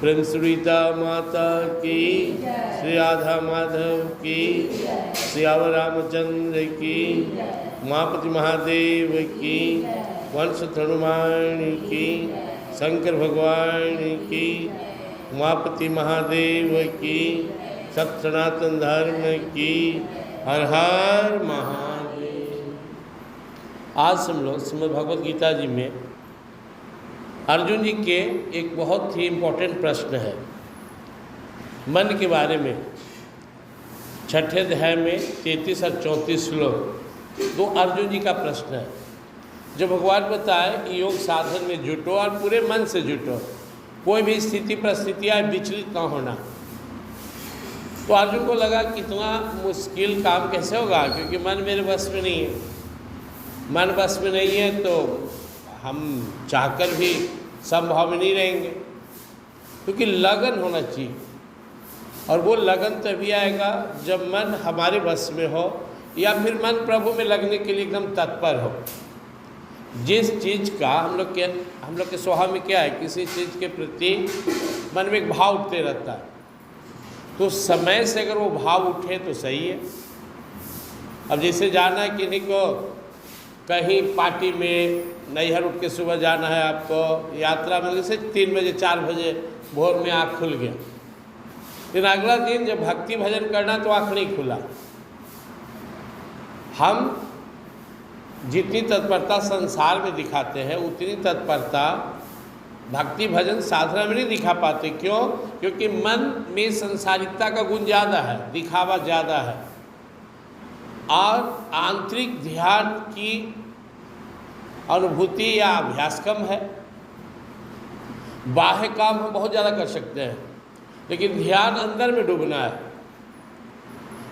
Prince Rita माता की, श्री राधा माधव की, सियावर रामचंद्र की, उमापति महादेव की, वंश हनुमान की, शंकर भगवान की, उमापति महादेव की, सनातन धर्म की, हर हर महादेव। आज हम लोग श्रीमद् भगवद गीता जी में अर्जुन जी के एक बहुत ही इम्पोर्टेंट प्रश्न है मन के बारे में। छठे अध्याय में 33 और 34 श्लोक दो अर्जुन जी का प्रश्न है, जो भगवान बताए कि योग साधन में जुटो और पूरे मन से जुटो, कोई भी स्थिति परिस्थितियाँ विचलित ना होना। तो अर्जुन को लगा कितना मुश्किल काम कैसे होगा, क्योंकि मन मेरे बस में नहीं है। मन बस में नहीं है तो हम चाहकर भी संभव में नहीं रहेंगे, क्योंकि लगन होना चाहिए। और वो लगन तभी आएगा जब मन हमारे बस में हो, या फिर मन प्रभु में लगने के लिए एकदम तत्पर हो। जिस चीज़ का हम लोग के स्वभाव में क्या है, किसी चीज़ के प्रति मन में एक भाव उठते रहता है, तो समय से अगर वो भाव उठे तो सही है। अब जैसे जाना है किन्हीं को कहीं पार्टी में, नैहर उठ के सुबह जाना है आपको यात्रा में, जैसे 3 बजे 4 बजे भोर में आँख खुल गया, फिर अगला दिन जब भक्ति भजन करना तो आँख नहीं खुला। हम जितनी तत्परता संसार में दिखाते हैं उतनी तत्परता भक्ति भजन साधना में नहीं दिखा पाते। क्यों? क्योंकि मन में संसारिकता का गुण ज़्यादा है, दिखावा ज़्यादा है, और आंतरिक ध्यान की अनुभूति या अभ्यास कम है। बाह्य काम हम बहुत ज़्यादा कर सकते हैं, लेकिन ध्यान अंदर में डूबना है।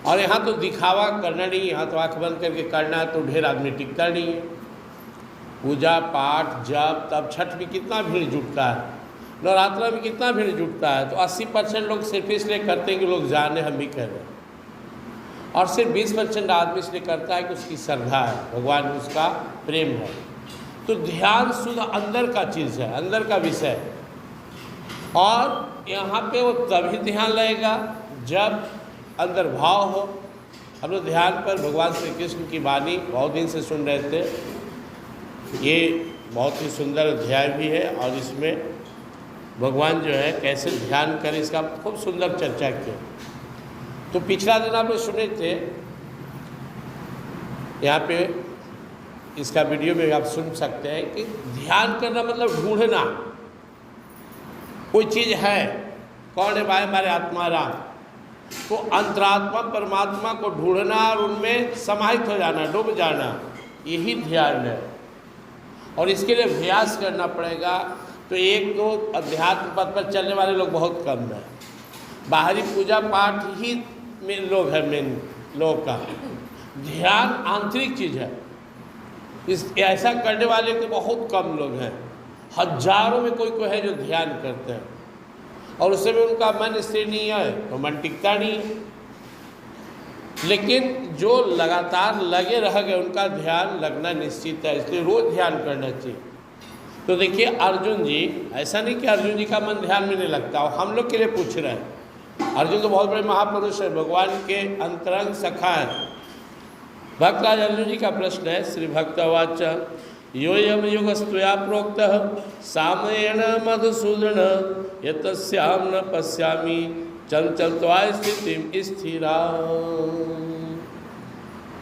और यहाँ तो दिखावा करना नहीं है, यहाँ तो आँख बंद करके करना है, तो ढेर आदमी टिकता नहीं है। पूजा पाठ जब तब छठ में कितना भीड़ जुटता है, नवरात्रा में कितना भीड़ जुटता है, तो 80% लोग सिर्फ इसलिए करते हैं कि लोग जाने हम भी कर रहे हैं, और सिर्फ 20% आदमी इसलिए करता है कि उसकी श्रद्धा है, भगवान में उसका प्रेम है। तो ध्यान शुद्ध अंदर का चीज़ है, अंदर का विषय है। और यहाँ पे वो तभी ध्यान लगेगा जब अंदर भाव हो। हम लोग ध्यान पर भगवान श्री कृष्ण की वाणी बहुत दिन से सुन रहे थे। ये बहुत ही सुंदर अध्याय भी है, और इसमें भगवान जो है कैसे ध्यान करें इसका खूब सुंदर चर्चा की। तो पिछला दिन आप लोग सुने थे, यहाँ पे इसका वीडियो में आप सुन सकते हैं कि ध्यान करना मतलब ढूंढना। कोई चीज़ है, कौन है भाई? हमारे आत्मा राम। तो अंतरात्मा परमात्मा को ढूंढना और उनमें समाहित हो जाना, डूब जाना, यही ध्यान है। और इसके लिए अभ्यास करना पड़ेगा। तो एक दो अध्यात्म पथ पर चलने वाले लोग बहुत कम हैं। बाहरी पूजा पाठ ही में लोग हैं, मेन लोग का ध्यान आंतरिक चीज़ है। इस ऐसा करने वाले तो बहुत कम लोग हैं, हजारों में कोई है जो ध्यान करते हैं, और उससे भी उनका मन स्थिर नहीं है तो मन टिकता नहीं है। लेकिन जो लगातार लगे रह गए उनका ध्यान लगना निश्चित है, इसलिए रोज ध्यान करना चाहिए। तो देखिए अर्जुन जी, ऐसा नहीं कि अर्जुन जी का मन ध्यान में नहीं लगता, और हम लोग के लिए पूछ रहे हैं। अर्जुन तो बहुत बड़े महापुरुष है, भगवान के अंतरंग सखा है। भक्तराज अर्जुन जी का प्रश्न है, श्री भक्तवाच योयम युगस्तुया प्रोक्तः सामयेन मधुसूदन यतस्याम न पश्यामि चंचलत्वा स्थितिम स्थिरा।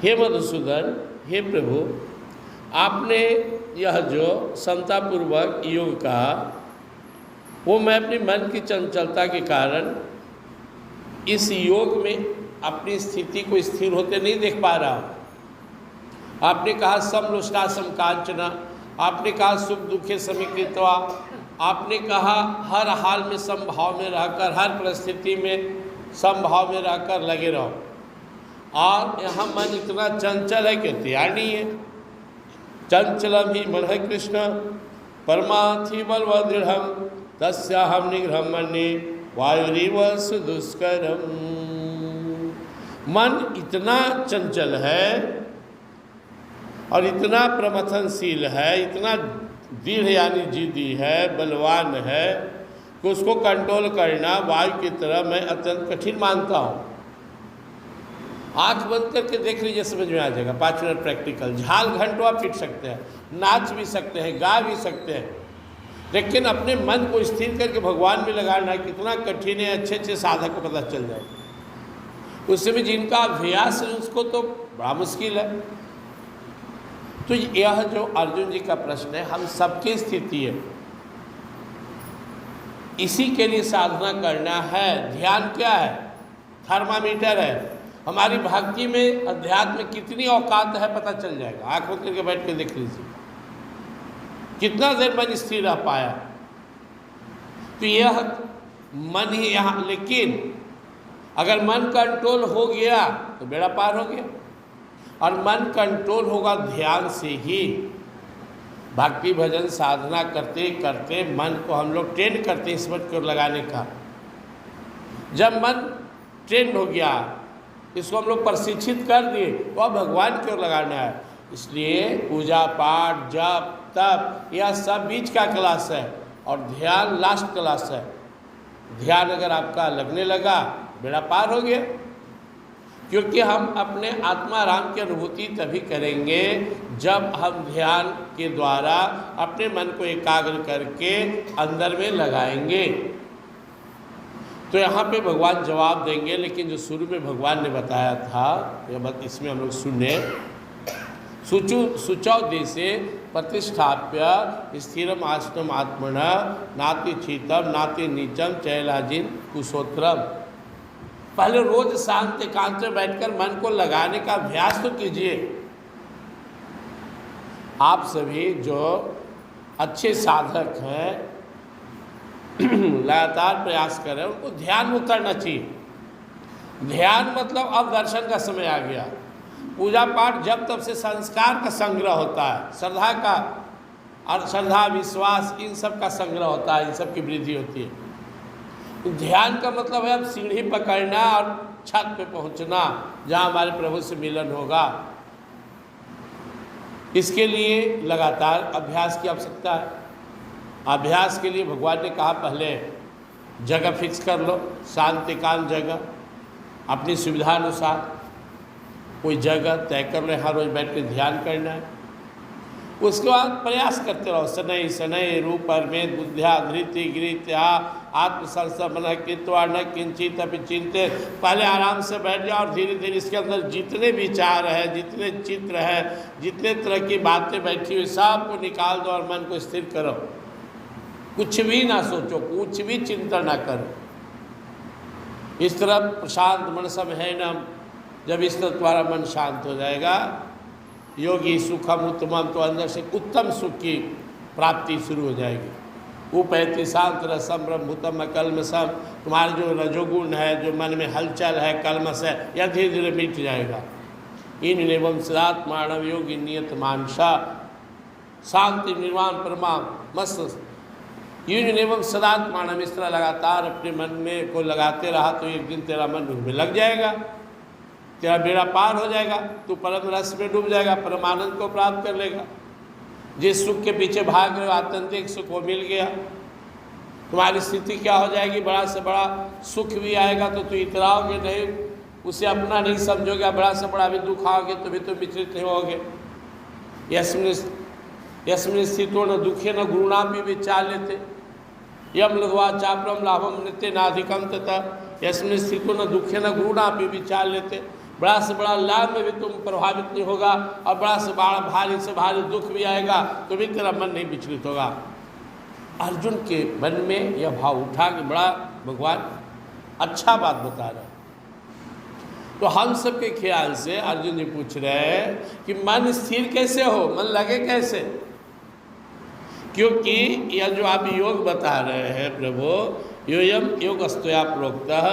हे मधुसूदन, हे प्रभु, आपने यह जो समतापूर्वक योग कहा, वो मैं अपनी मन की चंचलता के कारण इस योग में अपनी स्थिति को स्थिर होते नहीं देख पा रहा हूँ। आपने कहा समलोष्टा समकांचना, आपने कहा सुख दुखे समीकृत्वा, आपने कहा हर हाल में समभाव में रहकर, हर परिस्थिति में समभाव में रहकर लगे रहो। और यहाँ मन इतना चंचल है कि तैयार नहीं है। चंचलम ही मन है कृष्ण परमार्थी बलव दृढ़ तस्याहम निग्रह मन्ये वायुरीव सुदुष्करम। मन इतना चंचल है और इतना प्रमथनशील है, इतना दृढ़ यानी जिद्दी है, बलवान है कि उसको कंट्रोल करना वायु की तरह मैं अत्यंत कठिन मानता हूँ। आंख बंद करके देख लीजिए, समझ में आ जाएगा। 5 मिनट प्रैक्टिकल। झाल घंटों आप पीट सकते हैं, नाच भी सकते हैं, गा भी सकते हैं, लेकिन अपने मन को स्थिर करके भगवान में लगाना कितना कठिन है, अच्छे अच्छे साधक को पता चल जाए। उससे भी जिनका अभ्यास है उसको तो बड़ा मुश्किल है। तो यह जो अर्जुन जी का प्रश्न है, हम सबकी स्थिति है, इसी के लिए साधना करना है। ध्यान क्या है? थर्मामीटर है। हमारी भक्ति में, अध्यात्म में कितनी औकात है पता चल जाएगा। आंख बंद करके बैठ के देख लीजिए कितना देर मन स्थिर रह पाया। तो यह मन ही यहाँ, लेकिन अगर मन कंट्रोल हो गया तो बेड़ा पार हो गया। और मन कंट्रोल होगा ध्यान से ही। भक्ति भजन साधना करते करते मन को हम लोग ट्रेन करते हैं स्मृति को लगाने का। जब मन ट्रेन हो गया, इसको हम लोग प्रशिक्षित कर दिए, तो अब भगवान की ओर लगाना है। इसलिए पूजा पाठ जप तप यह सब बीच का क्लास है और ध्यान लास्ट क्लास है। ध्यान अगर आपका लगने लगा, बेड़ा पार हो गया। क्योंकि हम अपने आत्मा राम की अनुभूति तभी करेंगे जब हम ध्यान के द्वारा अपने मन को एकाग्र करके अंदर में लगाएंगे। तो यहाँ पे भगवान जवाब देंगे, लेकिन जो शुरू में भगवान ने बताया था, यह बात इसमें हम लोग सुने। शुचौ देशे प्रतिष्ठाप्य स्थिरम आसनम आत्मना नाति शीतम नाति नीचम चैलाजिन कुशोत्रम। पहले रोज शांत एकांत में बैठकर मन को लगाने का अभ्यास तो कीजिए। आप सभी जो अच्छे साधक हैं, लगातार प्रयास कर रहे हैं, उनको ध्यान में उतरना चाहिए। ध्यान मतलब अब दर्शन का समय आ गया। पूजा पाठ जब तब से संस्कार का संग्रह होता है, श्रद्धा का, और श्रद्धा विश्वास इन सब का संग्रह होता है, इन सब की वृद्धि होती है। ध्यान का मतलब है अब सीढ़ी पकड़ना और छत पे पहुंचना जहाँ हमारे प्रभु से मिलन होगा। इसके लिए लगातार अभ्यास की आवश्यकता है। अभ्यास के लिए भगवान ने कहा पहले जगह फिक्स कर लो, शांत एकांत जगह, अपनी सुविधा अनुसार कोई जगह तय कर लो, हर रोज बैठ कर ध्यान करना है। उसके बाद प्रयास करते रहो। शनै शनै रूप परमेद बुद्ध्या धृति गृत्या आत्मसंस्थान मन कृत्वा न किंचित अपि चिंते। पहले आराम से बैठ जाओ और धीरे धीरे इसके अंदर जितने विचार है, जितने चित्र है, जितने तरह की बातें बैठी हुई सब को निकाल दो और मन को स्थिर करो। कुछ भी ना सोचो, कुछ भी चिंतन ना करो। इस तरह प्रशांत मन सब है न। जब इस तरह तुम्हारा मन शांत हो जाएगा, योगी सुखम उत्तमम, तो अंदर से उत्तम सुख की प्राप्ति शुरू हो जाएगी। उपैति शांत रसम ब्रह्मभूतम कल्मषम। तुम्हारा जो रजोगुण है, जो मन में हलचल है, कल्मष है, यह धीरे धीरे मिट जाएगा। इन एवं सदात्मानव योगी नियत मानसा शांति निर्वाण परमा मस्त। इन एवं सदात्मानव, इस तरह लगातार अपने मन में को लगाते रहा तो एक दिन तेरा मन उसमें लग जाएगा, तेरा बेड़ा पार हो जाएगा, तू परम रस में डूब जाएगा, परमानंद को प्राप्त कर लेगा। जिस सुख के पीछे भाग रहे हो आत्यंतिक सुख वो मिल गया। तुम्हारी स्थिति क्या हो जाएगी? बड़ा से बड़ा सुख भी आएगा तो तू इतराओगे नहीं, उसे अपना नहीं समझोगे। बड़ा से बड़ा भी दुख आओगे तो भी तुम विचलित नहीं होगे। यस्मिन् स्थितो न दुखे न गुरुणापि विचाल्यते यम लघ्वा चापरम लाभम नित्य नाधिकम तथा यस्मिन् स्थितो न दुखे न गुरुणापि विचाल्यते। बड़ा से बड़ा लाभ में भी तुम प्रभावित नहीं होगा और बड़ा से बड़ा भारी से भारी दुख भी आएगा तो भी तेरा मन नहीं विचलित होगा। अर्जुन के मन में यह भाव उठा कि बड़ा भगवान अच्छा बात बता रहा है। तो हम सब के ख्याल से अर्जुन जी पूछ रहे हैं कि मन स्थिर कैसे हो, मन लगे कैसे? क्योंकि यह जो आप योग बता रहे हैं प्रभु, योयम योग अस्तया प्रोक्तः,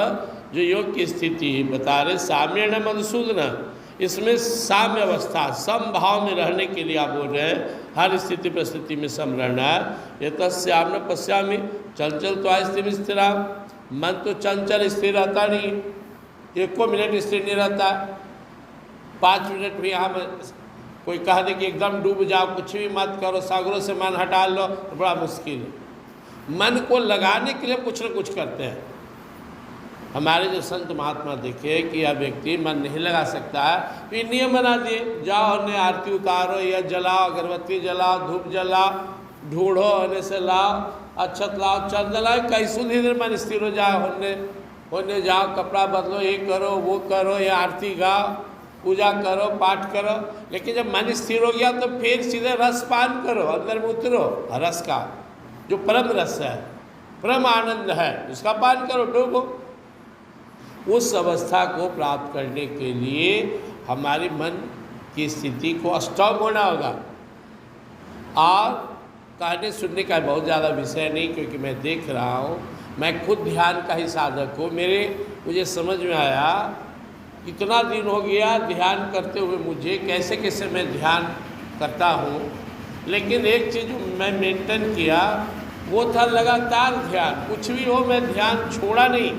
जो योग की स्थिति बता रहे साम्येन मधुसूदन, इसमें साम्य अवस्था समभाव में रहने के लिए आप बोल रहे हैं, हर स्थिति परिस्थिति में सम रहना है। ये तस्याम न पश्यामी चंचल तो स्थिर स्थिरा, मन तो चंचल स्थिर रहता नहीं, एको मिनट स्थिर नहीं रहता। 5 मिनट भी यहाँ में कोई कह दे कि एकदम डूब जाओ, कुछ भी मत करो, सागरों से मन हटा लो, तो बड़ा मुश्किल है। मन को लगाने के लिए कुछ न कुछ करते हैं। हमारे जो संत महात्मा देखे कि यह व्यक्ति मन नहीं लगा सकता है, तो ये नियम बना दिए, जाओ उन्हें आरती उतारो, या जलाओ, अगरबत्ती जलाओ, धूप जलाओ, ढूंढो होने से लाओ, अक्षत लाओ, चंदन लाओ, कैसू धीरे मन स्थिर हो जाओ, होने जाओ, कपड़ा बदलो, ये करो वो करो, या आरती गाओ, पूजा करो, पाठ करो। लेकिन जब मन स्थिर हो गया तो फिर सीधे रस पान करो, अंदर में उतरो, रस का जो परम रस है, परम आनंद है, उसका पान करो, डूबो। उस अवस्था को प्राप्त करने के लिए हमारे मन की स्थिति को स्ट्रांग होना होगा। और कहने सुनने का बहुत ज़्यादा विषय नहीं, क्योंकि मैं देख रहा हूँ, मैं खुद ध्यान का ही साधक हूँ। मुझे समझ में आया, इतना दिन हो गया ध्यान करते हुए मुझे, कैसे कैसे मैं ध्यान करता हूँ। लेकिन एक चीज़ मैं मेंटेन किया, वो था लगातार ध्यान। कुछ भी हो मैं ध्यान छोड़ा नहीं।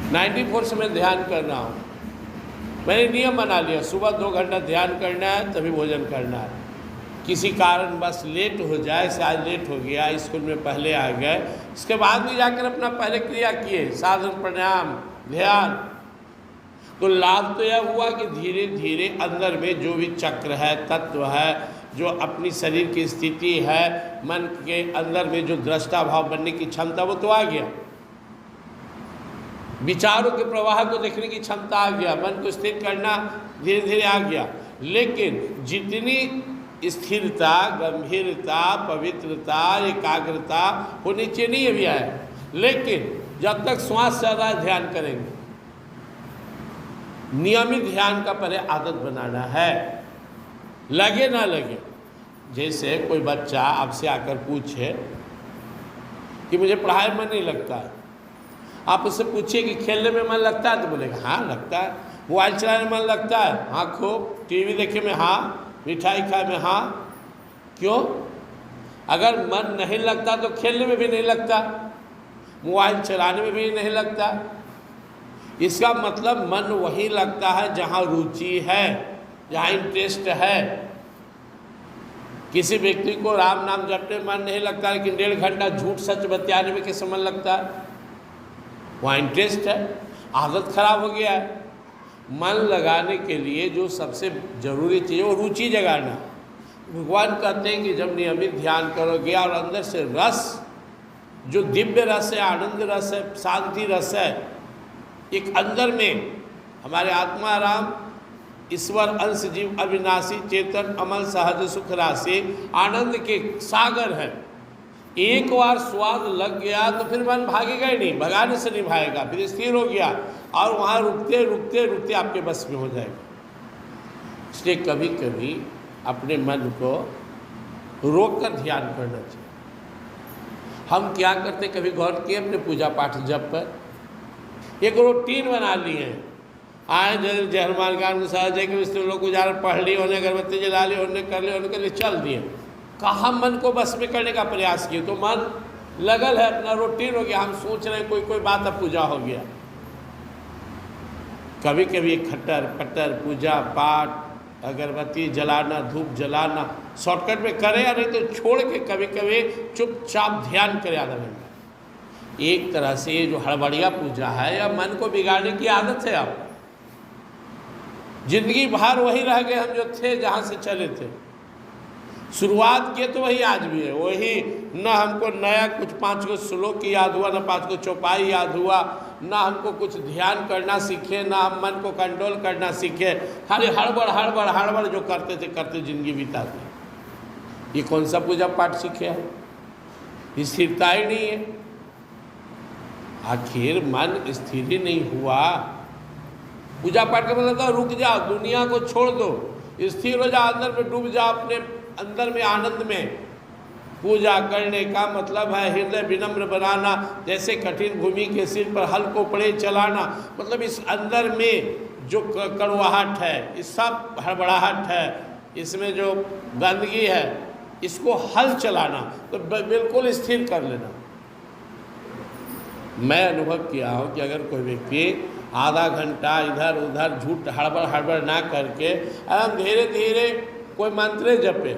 94 से मैं ध्यान कर रहा हूँ। मैंने नियम बना लिया, सुबह 2 घंटा ध्यान करना है, तभी भोजन करना है। किसी कारण बस लेट हो जाए, शायद लेट हो गया, स्कूल में पहले आ गए, इसके बाद भी जाकर अपना पहले क्रिया किए, साधन प्राणायाम ध्यान। तो लाभ तो यह हुआ कि धीरे धीरे अंदर में जो भी चक्र है, तत्व है, जो अपनी शरीर की स्थिति है, मन के अंदर में जो दृष्टा भाव बनने की क्षमता, वो तो आ गया। विचारों के प्रवाह को देखने की क्षमता आ गया, मन को स्थिर करना धीरे धीरे आ गया। लेकिन जितनी स्थिरता, गंभीरता, पवित्रता, एकाग्रता होनी चाहिए नहीं अभी आया। लेकिन जब तक श्वास चल रहा है ध्यान करेंगे। नियमित ध्यान का पहले आदत बनाना है, लगे ना लगे। जैसे कोई बच्चा आपसे आकर पूछे कि मुझे पढ़ाई में मन नहीं लगता है, आप उससे पूछिए कि खेलने में मन लगता है, तो बोलेगा हाँ लगता है। मोबाइल चलाने में मन लगता है, हाँ खूब। टीवी देखे में हाँ, मिठाई खाए में हाँ। क्यों? अगर मन नहीं लगता तो खेलने में भी नहीं लगता, मोबाइल चलाने में भी नहीं लगता। इसका मतलब मन वही लगता है जहाँ रुचि है, जहाँ इंटरेस्ट है। किसी व्यक्ति को राम नाम जपने में मन नहीं लगता, लेकिन 1.5 घंटा झूठ सच बतियाने में कैसे मन लगता है? वहाँ इंटरेस्ट है। आदत खराब हो गया है। मन लगाने के लिए जो सबसे ज़रूरी चीज़ है वो रुचि जगाना। भगवान कहते हैं कि जब नियमित ध्यान करोगे और अंदर से रस, जो दिव्य रस है, आनंद रस है, शांति रस है, एक अंदर में हमारे आत्मा राम ईश्वर अंश जीव अविनाशी चेतन अमल सहज सुख राशि आनंद के सागर है। एक बार स्वाद लग गया तो फिर मन भागेगा ही नहीं, भगाने से नहीं भागेगा, फिर स्थिर हो गया और वहाँ रुकते रुकते रुकते आपके बस में हो जाएगा। इसलिए कभी कभी अपने मन को रोक कर ध्यान करना चाहिए। हम क्या करते, कभी गौर किए अपने पूजा पाठ जप पर? एक रूटीन बना लिए, आए जय हनुमान ज्ञान गुसार जय के विष्णु लोग गुजार पढ़ लिए, उन्हें अगरबत्ती जला ली, उन्हें कर लिए, उनके लिए चल दिए। कहाँ मन को बस में करने का प्रयास किए, तो मन लगल है, अपना रूटीन हो गया। हम सोच रहे हैं कोई बात, अब पूजा हो गया। कभी कभी खट्टर पट्टर पूजा पाठ, अगरबत्ती जलाना, धूप जलाना शॉर्टकट में करे, या नहीं तो छोड़ के कभी कभी चुपचाप ध्यान करे आधा घंटा। एक तरह से ये जो हड़बड़िया पूजा है या मन को बिगाड़ने की आदत है। आप जिंदगी भर वही रह गए हम जो थे, जहाँ से चले थे। शुरुआत किए तो वही आज भी है, वही। न हमको नया कुछ 5 को श्लोक याद हुआ, न 5 को चौपाई याद हुआ, ना हमको कुछ ध्यान करना सीखे, ना हम मन को कंट्रोल करना सीखे। खाली हड़बड़ हड़बड़ हड़बड़ जो करते थे करते जिंदगी बिताते। ये कौन सा पूजा पाठ सीखे है? स्थिरता ही नहीं है। आखिर मन स्थिर ही नहीं हुआ पूजा पाठ का मतलब था रुक जाओ, दुनिया को छोड़ दो, स्थिर हो जाओ, अंदर में डूब जाओ, अपने अंदर में आनंद में। पूजा करने का मतलब है हृदय विनम्र बनाना, जैसे कठिन भूमि के सिर पर हल को पड़े चलाना। मतलब इस अंदर में जो कड़वाहट है, इस सब हड़बड़ाहट है, इसमें जो गंदगी है, इसको हल चलाना, तो बिल्कुल स्थिर कर लेना। मैं अनुभव किया हूँ कि अगर कोई व्यक्ति आधा घंटा इधर उधर झूठ हड़बड़ हड़बड़ ना करके एकदम धीरे धीरे कोई मंत्र जपे,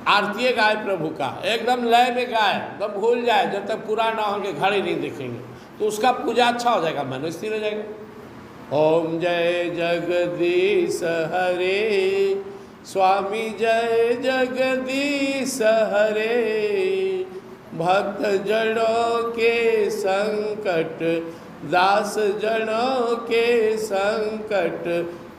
आरती गाय प्रभु का, एकदम लय में गाय, एकदम भूल जाए, जब तक पूरा ना होंगे घड़ी नहीं दिखेंगे, तो उसका पूजा अच्छा हो जाएगा, मन स्थिर हो जाएगा। ओम जय जगदीश हरे, स्वामी जय जगदीश हरे, भक्त जनों के संकट, दास जनों के संकट,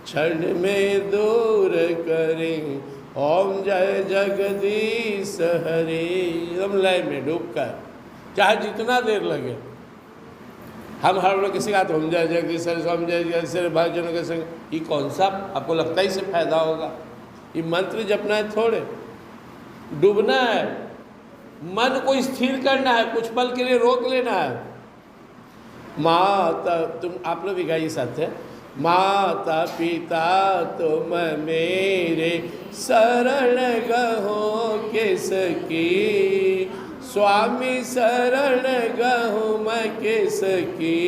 क्षण में दूर करें। ओम जय जगदीश हरे, एकदम लय में डूब कर, चाहे जितना देर लगे। हम हर लोग किसी का तो ओम जय जगदीश हरे, स्वामी जय जगदीश हरे, भक्तजनों के संग, ये कौन सा आपको लगता है इससे फायदा होगा? ये मंत्र जपना है, थोड़े डूबना है, मन को स्थिर करना है, कुछ पल के लिए रोक लेना है। माता तुम आप लोग भी गाइए साथ है, माता पिता तुम मेरे शरण गहो किसकी, स्वामी शरण गहो मैं किसकी,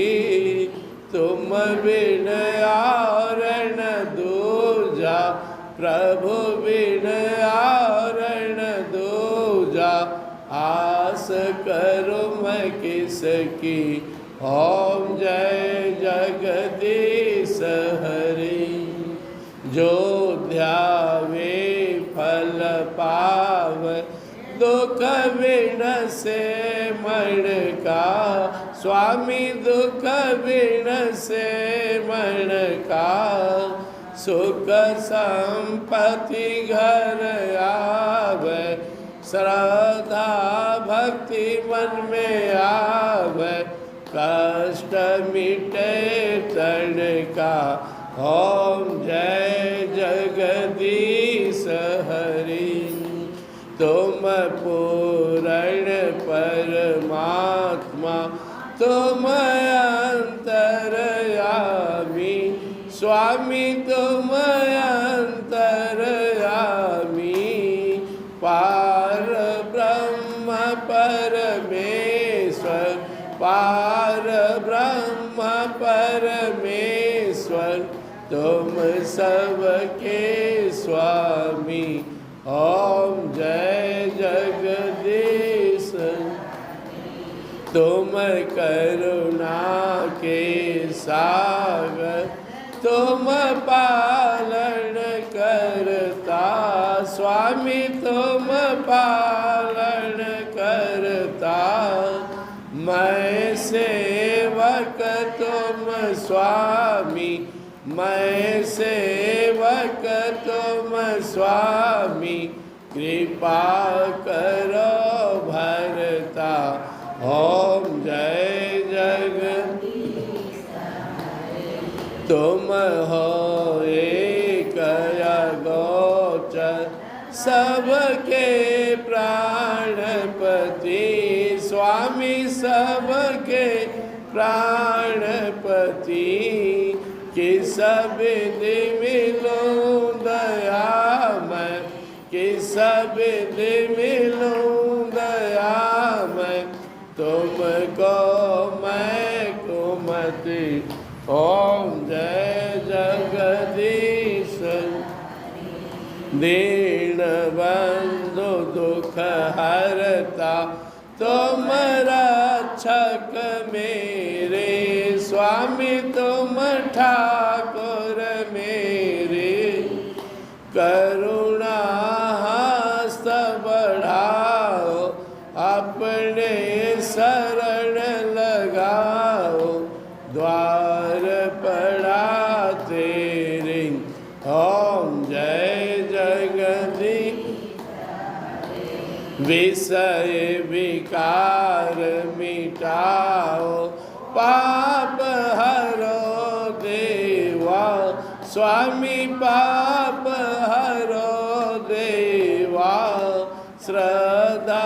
तुम बिन आरण दूजा, प्रभु बिन आरण दूजा, आस करो मैं किसकी। ओम जय जगदीश हरे, जो ध्यावे फल पाव, दुख बिन से मन का, स्वामी दुख बिन से मन का, सुख संपत्ति घर आवे, श्रद्धा भक्ति मन में आवे, कष्ट मिटे तन का। ओम जय जगदीश हरि, तुम पूर्ण परमात्मा, तुम अंतर्यामी, स्वामी तुम अंतर्यामी, पार ब्रह्म परमेश्वर, पार ब्रह्म परमेश्वर, तुम सबके स्वामी। ओम जय जगदीश, तुम करुणा के सागर, तुम पालन करता, स्वामी तुम पालन करता, मैं सेवक तुम स्वामी, मैं सेवक तुम स्वामी, कृपा करो भरता। ओम जय जगदीश, तुम हो एक गोचर, सबके प्राणपति, स्वामी सबके प्राणपति, किस विधि मिलूं दया मैं, किस विधि मिलूं दया मैं, तुमको मैं कुमति। ओम जय जगदीश, दीन बंधु दुख हरता, तुम रक्षक मेरे, स्वामी तुम ठाकुर मेरे, करुणा हस्त बढ़ाओ, अपने शरण लगाओ, द्वार पड़ा तेरे। ओम जय जगदीश, विषय विकार मिटाओ, पाप हरो स्वामी पाप हरो देवा, श्रद्धा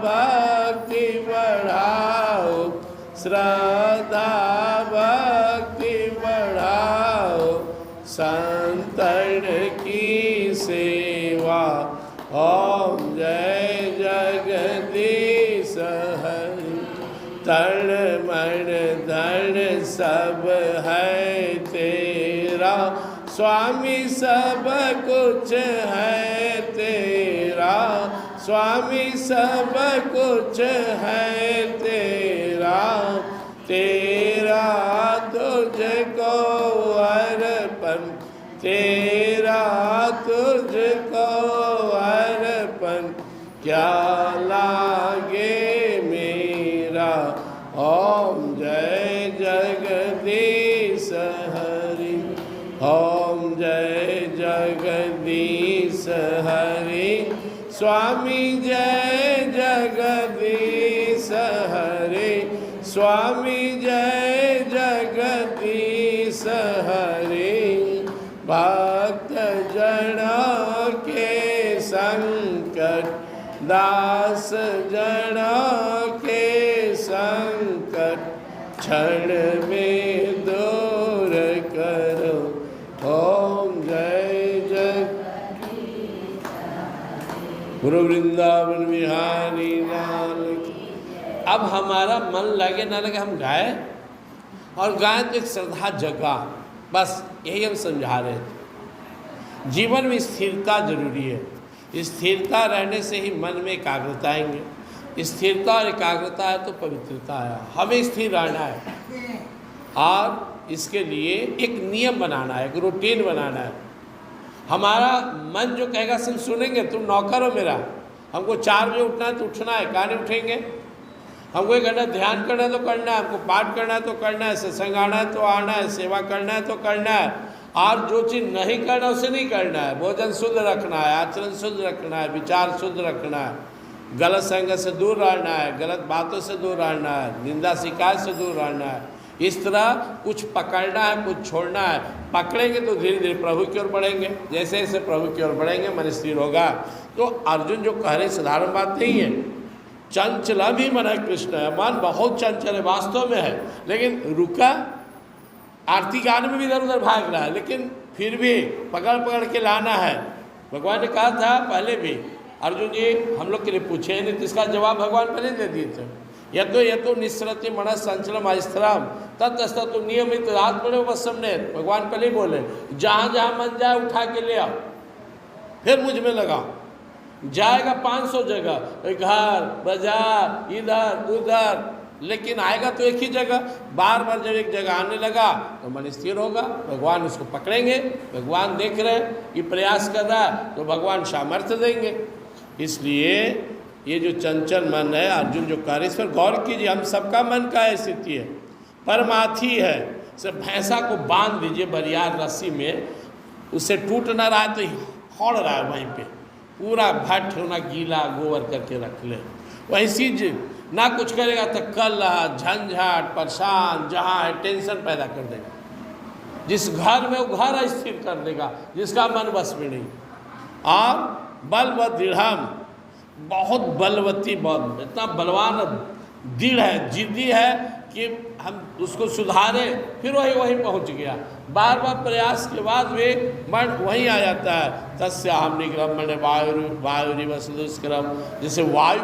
भक्ति बढ़ाओ, श्रद्धा भक्ति बढ़ाओ, संतन की सेवा। ओम जय जगदीश हरि, तन मन धन सब है तेरा, स्वामी सब कुछ है तेरा, स्वामी सब कुछ है तेरा, तेरा तुझको अर्पण, तेरा तुझको अर्पण, क्या लागे मेरा। ओम जय जगदीश हरि, ओम जय जगदीश हरि, स्वामी जय जगदीश हरि, स्वामी जय जगदीश हरि। भक्त जनों के संकट, दास जनों के संकट, क्षण में दूर करो। ओम जय जगदीश, गुरु वृंदावन बिहारी लाल की। अब हमारा मन लगे ना लगे हम गाए, और गाए तो एक श्रद्धा जगा, बस यही हम समझा रहे थे। जीवन में स्थिरता जरूरी है, स्थिरता रहने से ही मन में एकाग्रता आएंगे, स्थिरता और एकाग्रता है तो पवित्रता है। हमें स्थिर रहना है और इसके लिए एक नियम बनाना है, एक रूटीन बनाना है। हमारा मन जो कहेगा सिर्फ सुनेंगे, तुम नौकर हो मेरा, हमको 4 बजे उठना है तो उठना है, कहाँ नहीं उठेंगे। हमको एक घंटा ध्यान करना है तो करना है, हमको पाठ करना है तो करना है, सत्संग आना है तो आना है, सेवा करना है तो करना है, और जो चीज़ नहीं करना उसे नहीं करना है। भोजन शुद्ध रखना है, आचरण शुद्ध रखना है, विचार शुद्ध रखना है, गलत संगत से दूर रहना है, गलत बातों से दूर रहना है, निंदा शिकायत से दूर रहना है। इस तरह कुछ पकड़ना है, कुछ छोड़ना है। पकड़ेंगे तो धीरे धीरे प्रभु की ओर बढ़ेंगे, जैसे जैसे प्रभु की ओर बढ़ेंगे मन स्थिर होगा। तो अर्जुन जो कह रहे साधारण बात नहीं है, चंचला भी मन है कृष्ण है, मन बहुत चंचल है, वास्तव में है, लेकिन रुका, आरती गाने में भी इधर उधर भाग रहा है, लेकिन फिर भी पकड़ पकड़ के लाना है। भगवान ने कहा था पहले भी, अर्जुन जी हम लोग के लिए पूछे नहीं तो इसका जवाब भगवान पहले दे दिए थे। यतो निस्सरति मनः संचलम अस्थिरम ततस्तु नियमित आत्मनिर्भरम ने, भगवान पहले ही बोले जहाँ जहाँ मन जाए उठा के ले आओ, फिर मुझ में लगाओ। जाएगा 500 जगह, घर बाजार इधर उधर, लेकिन आएगा तो एक ही जगह। बार बार जब एक जगह आने लगा तो मन स्थिर होगा, भगवान उसको पकड़ेंगे। भगवान देख रहे हैं कि प्रयास कर रहा है तो भगवान सामर्थ्य देंगे। इसलिए ये जो चंचल मन है, अर्जुन जो कार्य, इस पर गौर कीजिए। हम सबका मन का स्थिति है, परमार्थी है। सिर्फ भैंसा को बांध दीजिए बरियार रस्सी में, उससे टूट ना रहा है तो हौड़ रहा है वहीं पे, पूरा भट्ट होना गीला गोबर करके रख ले, वैसी ना कुछ करेगा तो कल झंझट परेशान जहाँ है टेंशन पैदा कर देगा। जिस घर में वो घर स्थिर कर देगा जिसका मन बस में नहीं। और बलवत दृढ़, बहुत बलवती, बहुत इतना बलवान दृढ़ है, जिद्दी है कि हम उसको सुधारे, फिर वही पहुंच गया। बार बार प्रयास के बाद वे मन वहीं आ जाता है। तस्याहम निग्रह मन वायु दुष्करम, जैसे वायु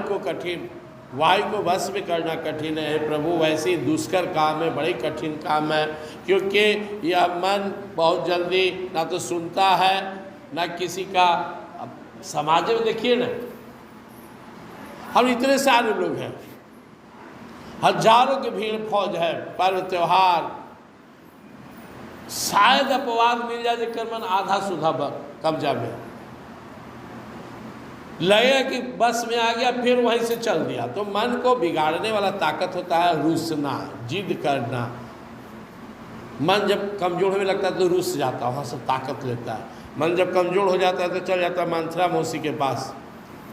को वश में करना कठिन है प्रभु, वैसे ही दुष्कर काम है, बड़ी कठिन काम है। क्योंकि यह मन बहुत जल्दी ना तो सुनता है ना किसी का। समाज में देखिए ना, हम इतने सारे लोग हैं, हजारों की भीड़ फौज है, पर्व त्योहार, शायद अपवाद मिल जाए जेकर मन आधा सुधा कब्जा में लगे कि बस में आ गया, फिर वहीं से चल दिया। तो मन को बिगाड़ने वाला ताकत होता है रूसना, जिद करना। मन जब कमजोर होने लगता है तो रूस जाता है, वहाँ से ताकत लेता है। मन जब कमजोर हो जाता है तो चल जाता है मंथरा मौसी के पास,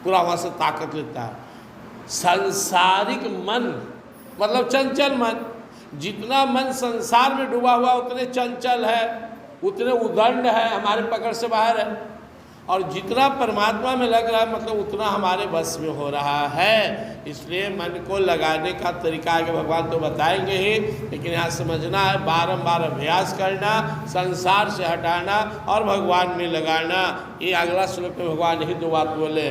पूरा वहाँ से ताकत लेता है। सांसारिक मन मतलब चंचल मन, जितना मन संसार में डूबा हुआ उतने चंचल है। उतने उदंड है, हमारे पकड़ से बाहर है। और जितना परमात्मा में लग रहा है मतलब उतना हमारे बस में हो रहा है। इसलिए मन को लगाने का तरीका आगे भगवान तो बताएंगे ही, लेकिन यहाँ समझना है, बारंबार अभ्यास करना, संसार से हटाना और भगवान में लगाना। ये अगला श्लोक में भगवान ही दो बात बोले,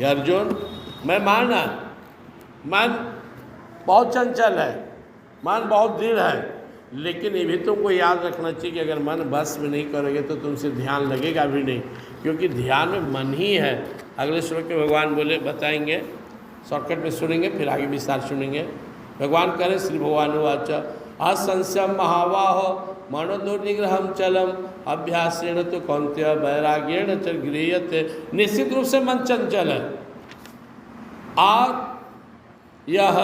अर्जुन मैं माना मन बहुत चंचल है, मन बहुत दृढ़ है, लेकिन ये भी तुमको याद रखना चाहिए कि अगर मन बस में नहीं करोगे तो तुमसे ध्यान लगेगा भी नहीं, क्योंकि ध्यान में मन ही है। अगले श्लोक में भगवान बोले, बताएंगे, शॉर्टकट में सुनेंगे फिर आगे विस्तार सुनेंगे। भगवान करें श्री भगवान वाच असंशयम महावाहो मनोदुर्निग्रहम चलम अभ्यासेन तो कौन्तेय वैराग्येण च गृह्यते। निश्चित रूप से मन चंचल है और यह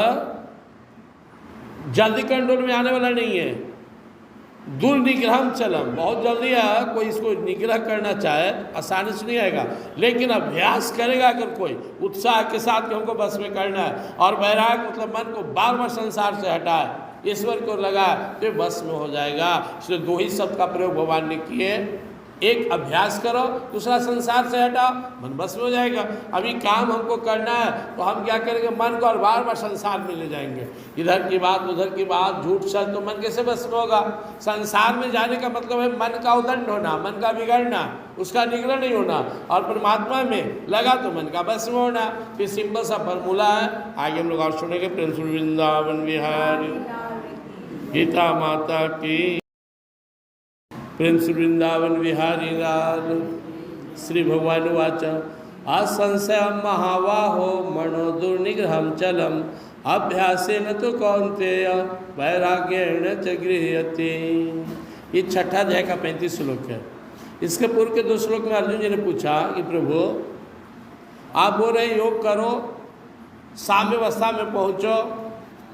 जल्दी कंट्रोल में आने वाला नहीं है। दुर्निग्रहम चलम, बहुत जल्दी है, कोई इसको निग्रह करना चाहे आसानी से नहीं आएगा, लेकिन अभ्यास करेगा अगर कोई उत्साह के साथ कि हमको बस में करना है, और वैराग मतलब मन को बार बार संसार से हटाए, ईश्वर को लगा, तो बस में हो जाएगा। इसलिए दो ही शब्द का प्रयोग भगवान ने किए, एक अभ्यास करो, दूसरा संसार से हटाओ, मन बस में हो जाएगा। अभी काम हमको करना है तो हम क्या करेंगे, मन को और बार बार संसार में ले जाएंगे, इधर की बात उधर की बात, झूठ सच, तो मन कैसे बस में होगा। संसार में जाने का मतलब है मन का उदंड होना, मन का बिगड़ना, उसका निग्रह नहीं होना, और परमात्मा में लगा तो मन का बस में होना। फिर सिंपल सा फॉर्मूला है, आगे हम लोग और सुनेंगे। प्रेम श्री वृंदावन विहारी गीता माता की, प्रेम श्री वृंदावन विहारी लाल। श्री भगवान वाच असंशय महावाहो मनो दुर्निग्रहम चलम अभ्यासेन तो कौन्तेय वैराग्येण च गृह्यते। ये छठा अध्याय का 35 श्लोक है। इसके पूर्व के 2 श्लोक में अर्जुन जी ने पूछा कि प्रभु आप बोल रहे योग करो, साम्य अवस्था में पहुँचो,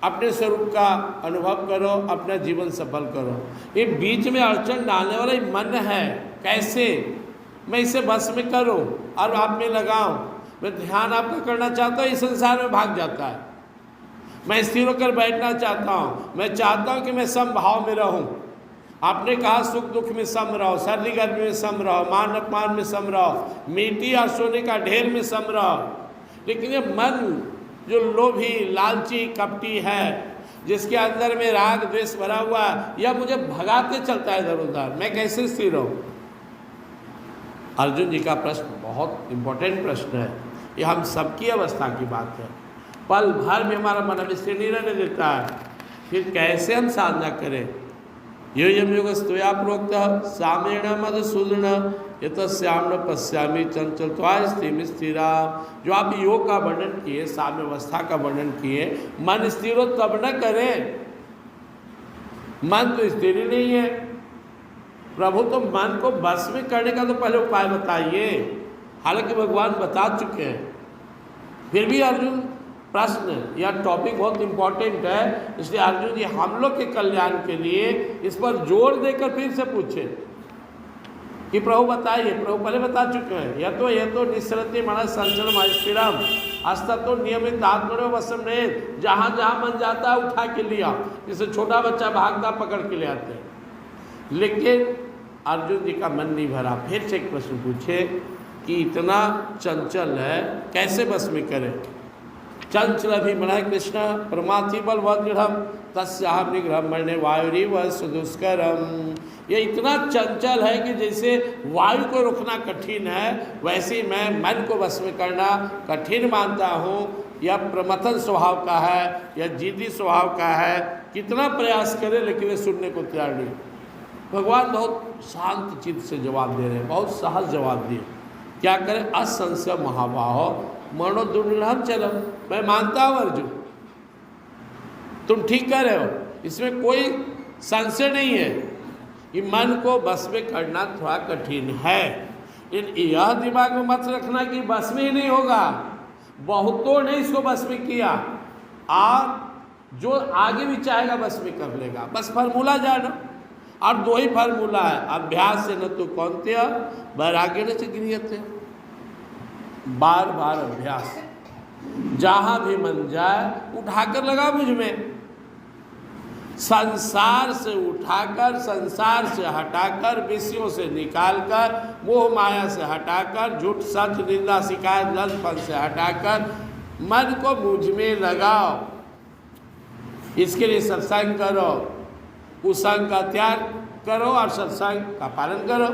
अपने स्वरूप का अनुभव करो, अपना जीवन सफल करो। ये बीच में अड़चन डालने वाला मन है, कैसे मैं इसे बस में करूं और आप में लगाऊं। मैं ध्यान आपका करना चाहता हूँ, इस संसार में भाग जाता है। मैं स्थिर होकर बैठना चाहता हूँ, मैं चाहता हूँ कि मैं समभाव में रहूं। आपने कहा सुख दुख में सम रहो, सर्दी गर्मी में सम रहो, मान अपमान में सम रहो, मिट्टी और सोने का ढेर में सम रहो। लेकिन ये मन जो लोभी लालची कपटी है, जिसके अंदर में राग द्वेष भरा हुआ है, यह मुझे भगाते चलता है इधर उधर, मैं कैसे स्थिर रहूं। अर्जुन जी का प्रश्न बहुत इंपॉर्टेंट प्रश्न है। ये हम सबकी अवस्था की बात है। पल भर में हमारा मन स्थिर नहीं रहने देता है, फिर कैसे हम साधना करें। यो यम योग स्तोया प्रोक्त सामेण मधुसूदन यतस्याम न पश्यामी चंचल स्थिर स्थिरा। जो आप योग का वर्णन किए, साम्य अवस्था का वर्णन किए, मन स्थिर हो तब न करें। मन तो स्थिर ही नहीं है। प्रभु तो मन को बस में करने का तो पहले उपाय बताइए। हालांकि भगवान बता चुके हैं, फिर भी अर्जुन प्रश्न या टॉपिक बहुत इंपॉर्टेंट है, इसलिए अर्जुन जी हम लोग के कल्याण के लिए इस पर जोर देकर फिर से पूछे कि प्रभु बताइए। प्रभु पहले बता चुके हैं, यह तो निस्सरति मन संचल स्थिरम अस्ता तो नियमित आत्मनो वसम नहीं। जहाँ जहाँ मन जाता है उठा के लिया, जैसे छोटा बच्चा भागता पकड़ के ले आते हैं। लेकिन अर्जुन जी का मन नहीं भरा, फिर से एक प्रश्न पूछे कि इतना चंचल है कैसे बस में करें। चंचल अभिमन कृष्ण परमार्थी बल वृढ़ तस्याहम निग्रह मरने वायुरी व सुदुष्करम। ये इतना चंचल है कि जैसे वायु को रोकना कठिन है, वैसे ही मैं मन को बस में करना कठिन मानता हूँ। यह प्रमथन स्वभाव का है, यह जिद्दी स्वभाव का है। कितना प्रयास करें लेकिन ये सुनने को तैयार नहीं। भगवान बहुत शांत चित्त से जवाब दे रहे हैं, बहुत सहज जवाब दिए। क्या करें, असंशय महाबाहो मनो दुर्निग्रहम चलम। मैं मानता हूँ अर्जुन, तुम ठीक कह रहे हो, इसमें कोई संशय नहीं है कि मन को बस में करना थोड़ा कठिन है। यह दिमाग में मत रखना कि बस में ही नहीं होगा। बहुतों ने इसको बस में किया, और जो आगे भी चाहेगा बस में कर लेगा। बस फार्मूला जानो, और 2 ही फार्मूला है, अभ्यास से न तो कौन्तेय वैराग्येण च गृह्यते। बार बार अभ्यास, जहाँ भी मन जाए उठाकर लगा मुझ में। संसार से उठाकर, संसार से हटाकर, विषयों से निकालकर, मोह माया से हटाकर, झूठ सच निंदा शिकायत लंचपन से हटाकर मन को मुझ में लगाओ। इसके लिए सत्संग करो, कुसंग का त्याग करो और सत्संग का पालन करो।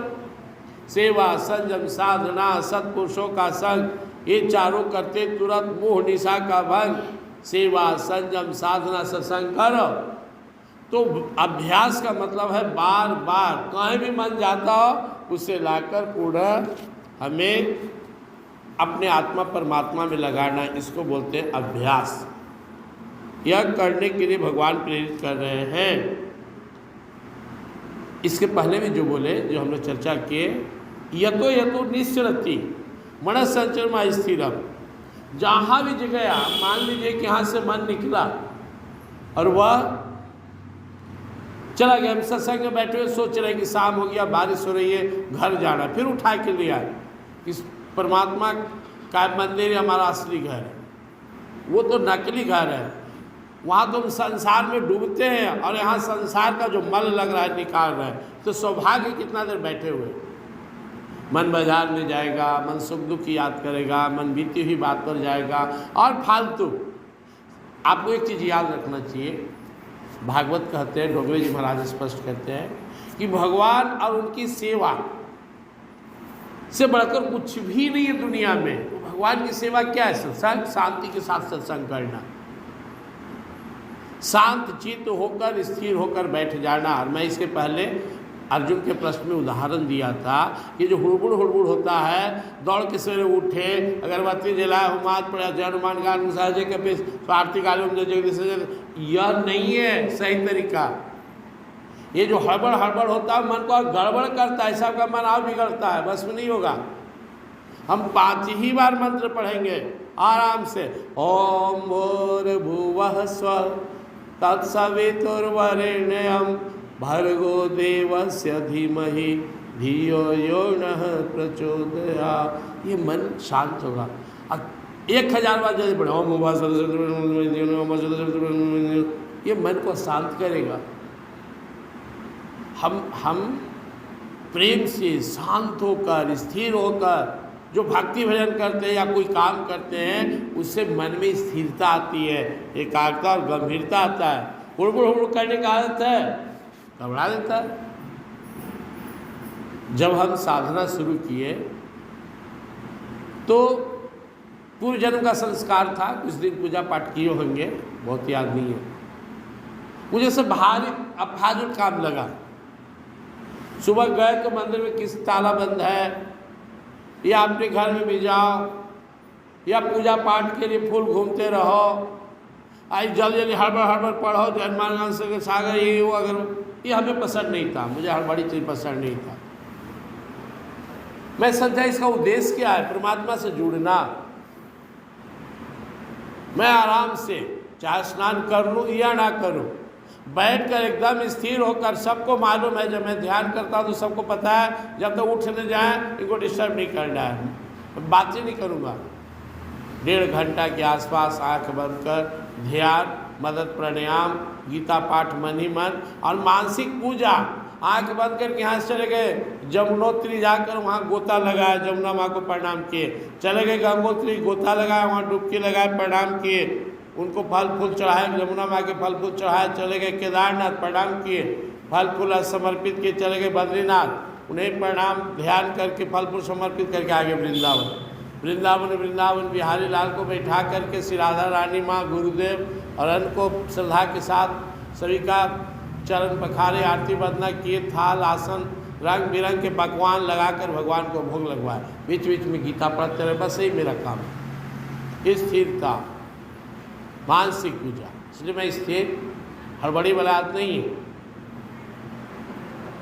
सेवा, संयम, साधना, सत्पुरुषों का संग, ये चारों करते तुरंत मोह निशा का भंग। सेवा, संयम, साधना, सत्संग करो। तो अभ्यास का मतलब है बार बार कहीं भी मन जाता हो उसे लाकर पुनः हमें अपने आत्मा परमात्मा में लगाना, इसको बोलते हैं अभ्यास। यह करने के लिए भगवान प्रेरित कर रहे हैं। इसके पहले भी जो बोले, जो हमने चर्चा किए, यतो यतो निश्चरति मन संचरमा स्थिरम। जहाँ भी जगह आप मान लीजिए कि यहाँ से मन निकला और वह चला गया, हम सत्संग में बैठे हुए सोच रहे हैं कि शाम हो गया, बारिश हो रही है, घर जाना, फिर उठा के ले आए। इस परमात्मा का मंदिर हमारा असली घर है, वो तो नकली घर है। वहाँ तो हम संसार में डूबते हैं और यहाँ संसार का जो मल लग रहा है निकाल रहे हैं। तो सौभाग्य कितना देर बैठे हुए। मन बाजार में जाएगा, मन सुख दुख की याद करेगा, मन बीती हुई बात पर जाएगा और फालतू। आपको एक चीज़ याद रखना चाहिए, भागवत कहते हैं, डोगरे जी महाराज स्पष्ट कहते हैं कि भगवान और उनकी सेवा से बढ़कर कुछ भी नहीं है दुनिया में। तो भगवान की सेवा क्या है? सत्संग, शांति के साथ सत्संग करना, शांत चित्त होकर स्थिर होकर बैठ जाना। और मैं इसके पहले अर्जुन के प्रश्न में उदाहरण दिया था कि जो हुड़बुड़ हुड़बुड़ होता है, दौड़ के सवेरे उठे, अगरबत्ती जलाए, हुमाद पड़ा, जय हनुमान गान सहजे कपि स्वार्थी कालम जगदीश, यह नहीं है सही तरीका। ये जो हड़बड़ हड़बड़ होता है, मन को गड़बड़ करता है, सबका मन और बिगड़ता है, बस में नहीं होगा। हम 5 ही बार मंत्र पढ़ेंगे आराम से। ओम भूर्भुवः स्वः तत्सवितुर्वरेण्यं भर्गो देवस्य धीमहि धियो यो नः प्रचोदयात्। ये मन शांत होगा। 1000 बार जैसे पढ़े ओम, ये मन को शांत करेगा। हम प्रेम से शांत होकर स्थिर होकर जो भक्ति भजन करते हैं या कोई काम करते हैं, उससे मन में स्थिरता आती है, एकाग्रता और गंभीरता आता है। हुड़बुड़ हुड़बुड़ करने का आदत है, घबरा देता है। जब हम साधना शुरू किए तो पूर्व जन्म का संस्कार था, कुछ दिन पूजा पाठ किए होंगे, बहुत याद नहीं है मुझे। सब भारी अफाजुल काम लगा। सुबह गए तो मंदिर में किसी ताला बंद है, या अपने घर में भी जाओ, या पूजा पाठ के लिए फूल घूमते रहो, आई जल्दी जल्दी हड़बड़ हड़बड़ पढ़ो, हनुमान गान से सागर ये वो, अगर ये हमें पसंद नहीं था, मुझे हड़बड़ी चीज़ पसंद नहीं था। मैं समझा इसका उद्देश्य क्या है? परमात्मा से जुड़ना। मैं आराम से चाहे स्नान कर लूँ या ना करूँ, बैठकर एकदम स्थिर होकर, सबको मालूम है जब मैं ध्यान करता हूँ तो सबको पता है, जब तक उठ न जाए इनको डिस्टर्ब नहीं करना है, बातें नहीं करूँगा। 1.5 घंटा के आसपास आँख बंद कर ध्यान, मदद प्राणायाम, गीता पाठ मन ही मन, और मानसिक पूजा। आँख बंद करके यहाँ से चले गए जमुनोत्री, जाकर वहाँ गोता लगाया, जमुना माँ को प्रणाम किए। चले गए गंगोत्री, गोता लगाया, वहाँ डुबकी लगाए, प्रणाम किए, उनको फल फूल चढ़ाए, जमुना माँ के फल फूल चढ़ाए। चले गए केदारनाथ, प्रणाम किए, फल फूल समर्पित किए। चले गए बद्रीनाथ, उन्हें प्रणाम ध्यान करके फल फूल समर्पित करके आगे वृंदावन बिहारी लाल को बैठा करके श्री राधा रानी माँ, गुरुदेव और अन्य को श्रद्धा के साथ सभी का चरण पखारे, आरती वंदना किए, थाल आसन रंग बिरंग के पकवान लगाकर भगवान को भोग लगवाए। बीच बीच में गीता पढ़ते रहे, बस यही मेरा काम है। स्थिरता, मानसिक पूजा। इसलिए मैं स्थिर, हड़बड़ी वाला आदत नहीं है,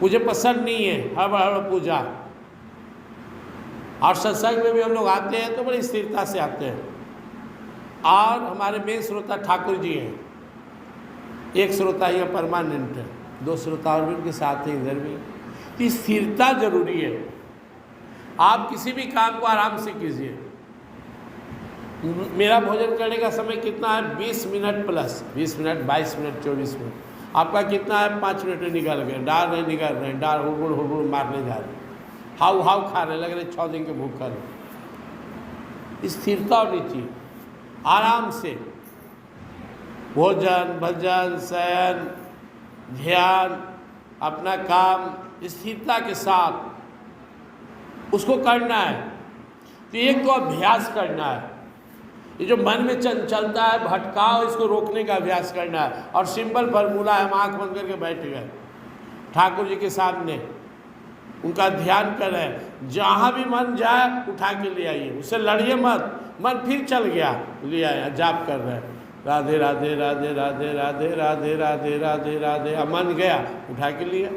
मुझे पसंद नहीं है हड़बड़ पूजा। और सत्संग में भी हम लोग आते हैं तो बड़ी स्थिरता से आते हैं। और हमारे मेन श्रोता ठाकुर जी हैं, एक श्रोता ही परमानेंट है, 2 श्रोता और भी उनके साथ हैं इधर भी। तो स्थिरता जरूरी है। आप किसी भी काम को आराम से कीजिए। मेरा भोजन करने का समय कितना है? 20 minute plus 20 minute, 22 minute, 24 minute. आपका कितना है, 5 मिनट में निकल गए, डाल रहे निकल रहे, डाल हुड़बुड़ मारने जा रहे, हाउ हाउ खा रहे, लग रहे 6 दिन के भूखल। स्थिरता होनी चाहिए, आराम से भोजन भजन शयन ध्यान अपना काम स्थिरता के साथ उसको करना है। तो एक तो अभ्यास करना है, ये जो मन में चंचलता है भटकाव, इसको रोकने का अभ्यास करना है। और सिंपल फार्मूला है, हम आँख बंद करके बैठ गए ठाकुर जी के सामने, उनका ध्यान करें, जहाँ भी मन जाए उठा के ले आइए, उससे लड़िए मत। मन फिर चल गया, ले आया, जाप कर रहे हैं राधे राधे राधे राधे राधे राधे राधे राधे राधे, अब मन गया उठा के लिया।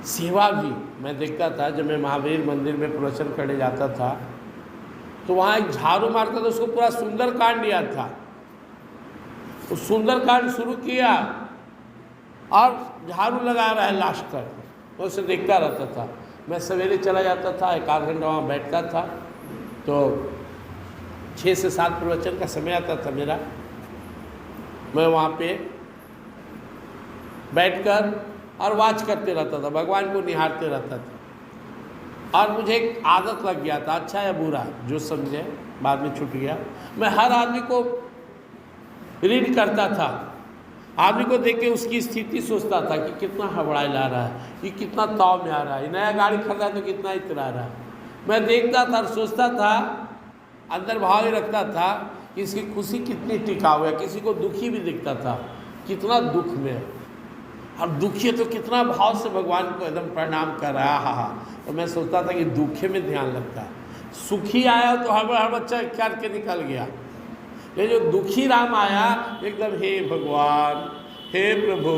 सेवा भी मैं देखता था, जब मैं महावीर मंदिर में प्रवचन करने जाता था तो वहाँ एक झाड़ू मारता था, उसको पूरा सुंदरकांड याद था, उस सुंदरकांड शुरू किया और झाड़ू लगा रहा है लास्ट तक, मैं उसे देखता रहता था। मैं सवेरे चला जाता था, 1 आध घंटा वहाँ बैठता था, तो 6 से 7 प्रवचन का समय आता था मेरा, मैं वहाँ पे बैठकर और वाच करते रहता था, भगवान को निहारते रहता था। और मुझे एक आदत लग गया था, अच्छा या बुरा जो समझे, बाद में छूट गया। मैं हर आदमी को रीड करता था, आदमी को देख के उसकी स्थिति सोचता था कि कितना हबड़ाई ला रहा है, कि कितना ताव में आ रहा है, नया गाड़ी खरीदा है तो कितना इतरा रहा है। मैं देखता था और सोचता था, अंदर भाव ही रखता था कि इसकी खुशी कितनी टिकाऊ है। किसी को दुखी भी दिखता था, कितना दुख में है, और दुखी है तो कितना भाव से भगवान को एकदम प्रणाम कर रहा है। हा। तो मैं सोचता था कि दुखे में ध्यान लगता है, सुखी आया तो हर बच्चा करके निकल गया। ये जो दुखी राम आया एकदम, हे भगवान हे प्रभु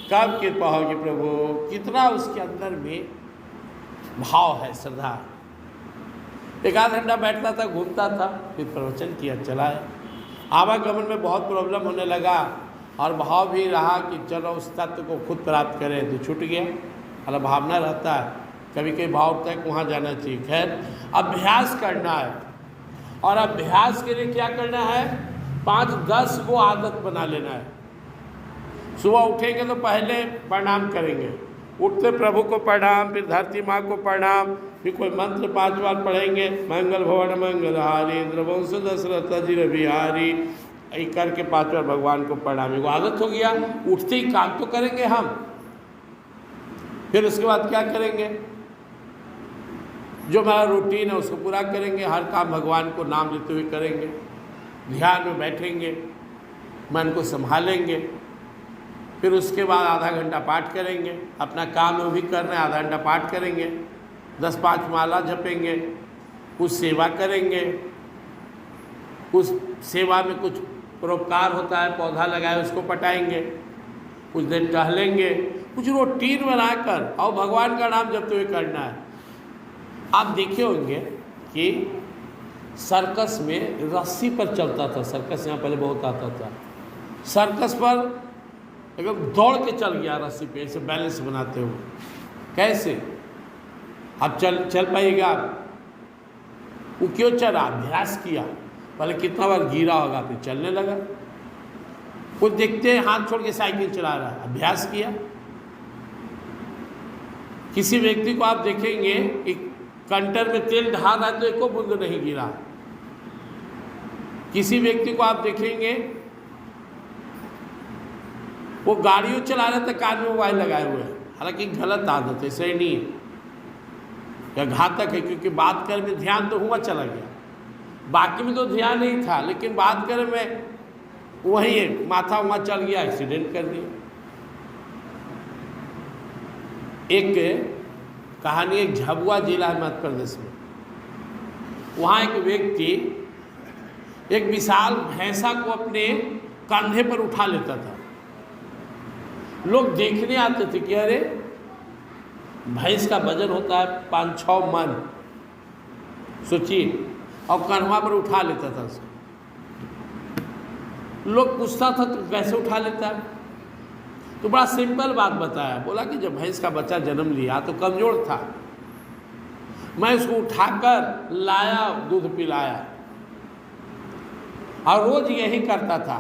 कब कृपा होगी प्रभु, कितना उसके अंदर में भाव है, श्रद्धा। 1 आध घंटा बैठता था, घूमता था, फिर प्रवचन किया, चला है। आवागमन में बहुत प्रॉब्लम होने लगा और भाव भी रहा कि चलो उस तत्व को खुद प्राप्त करें, तो छूट गया। अगर भावना रहता है कभी कभी भाव तक वहाँ जाना चाहिए। खैर, अभ्यास करना है, और अभ्यास के लिए क्या करना है, 5-10 को आदत बना लेना है। सुबह उठेंगे तो पहले प्रणाम करेंगे, उठते प्रभु को प्रणाम, फिर धरती माँ को प्रणाम, फिर कोई मंत्र 5 बार पढ़ेंगे, मंगल भवन मंगल हारी इंद्रवंश दशरथ अजिर बिहारी, ये करके 5 बार भगवान को प्रणाम। वो आदत हो गया, उठते ही काम तो करेंगे हम। फिर उसके बाद क्या करेंगे, जो हमारा रूटीन है उसको पूरा करेंगे, हर काम भगवान को नाम लेते हुए करेंगे, ध्यान में बैठेंगे, मन को संभालेंगे। फिर उसके बाद आधा घंटा पाठ करेंगे, अपना काम वो भी कर रहे हैं, आधा घंटा पाठ करेंगे, 10-5 माला जपेंगे, कुछ सेवा करेंगे, कुछ सेवा में कुछ परोपकार होता है, पौधा लगाए उसको पटाएंगे, कुछ देर टहलेंगे, कुछ रूटीन बनाकर और भगवान का नाम जपते हुए करना है। आप देखे होंगे कि सर्कस में रस्सी पर चलता था, सर्कस यहाँ पहले बहुत आता था, सर्कस पर एकदम दौड़ के चल गया रस्सी पे, ऐसे बैलेंस बनाते हुए। कैसे आप चल पाइएगा? वो क्यों चला? अभ्यास किया, पहले कितना बार गिरा होगा, फिर चलने लगा। कुछ देखते हैं हाथ छोड़ के साइकिल चला रहा है, अभ्यास किया। किसी व्यक्ति को आप देखेंगे एक कंटर में तेल ढाल रहा है तो एको बूंद नहीं गिरा। किसी व्यक्ति को आप देखेंगे वो गाड़ियों चला रहे थे, कान में मोबाइल लगाए हुए हैं, हालांकि गलत आदत है, सही नहीं है, या घातक है, क्योंकि बात करने में ध्यान तो हुआ चला गया, बाकी में तो ध्यान नहीं था, लेकिन बात करने में वही है, माथा वहाँ चल गया, एक्सीडेंट कर दिया। एक कहानी, एक झाबुआ जिला है मध्य प्रदेश में, वहाँ एक व्यक्ति एक विशाल भैंसा को अपने कंधे पर उठा लेता था। लोग देखने आते थे कि अरे भैंस का वजन होता है 5-6 मन, सोचिए, और कन्हवा पर उठा लेता था उसे। लोग पूछता था तो कैसे उठा लेता है? तो बड़ा सिंपल बात बताया, बोला कि जब भैंस का बच्चा जन्म लिया तो कमज़ोर था, मैं उसको उठाकर लाया, दूध पिलाया, और रोज़ यही करता था।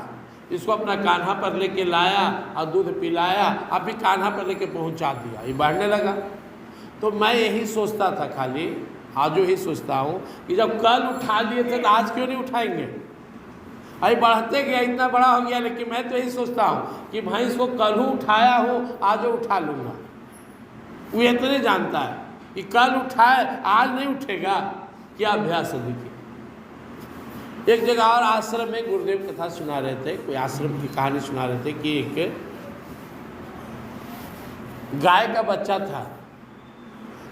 इसको अपना कान्हा पर लेके लाया और दूध पिलाया, अब भी कान्हा पर लेके पहुंचा दिया, ये बढ़ने लगा। तो मैं यही सोचता था, खाली आज यही सोचता हूँ कि जब कल उठा लिए थे तो आज क्यों नहीं उठाएंगे। अरे बढ़ते गया, इतना बड़ा हो गया, लेकिन मैं तो यही सोचता हूँ कि भाई इसको कल उठाया हो, आज उठा लूँगा। वो इतने जानता है कि कल उठाए आज नहीं उठेगा, क्या अभ्यास है। देखिए एक जगह और आश्रम में गुरुदेव कथा सुना रहे थे, कोई आश्रम की कहानी सुना रहे थे कि एक गाय का बच्चा था,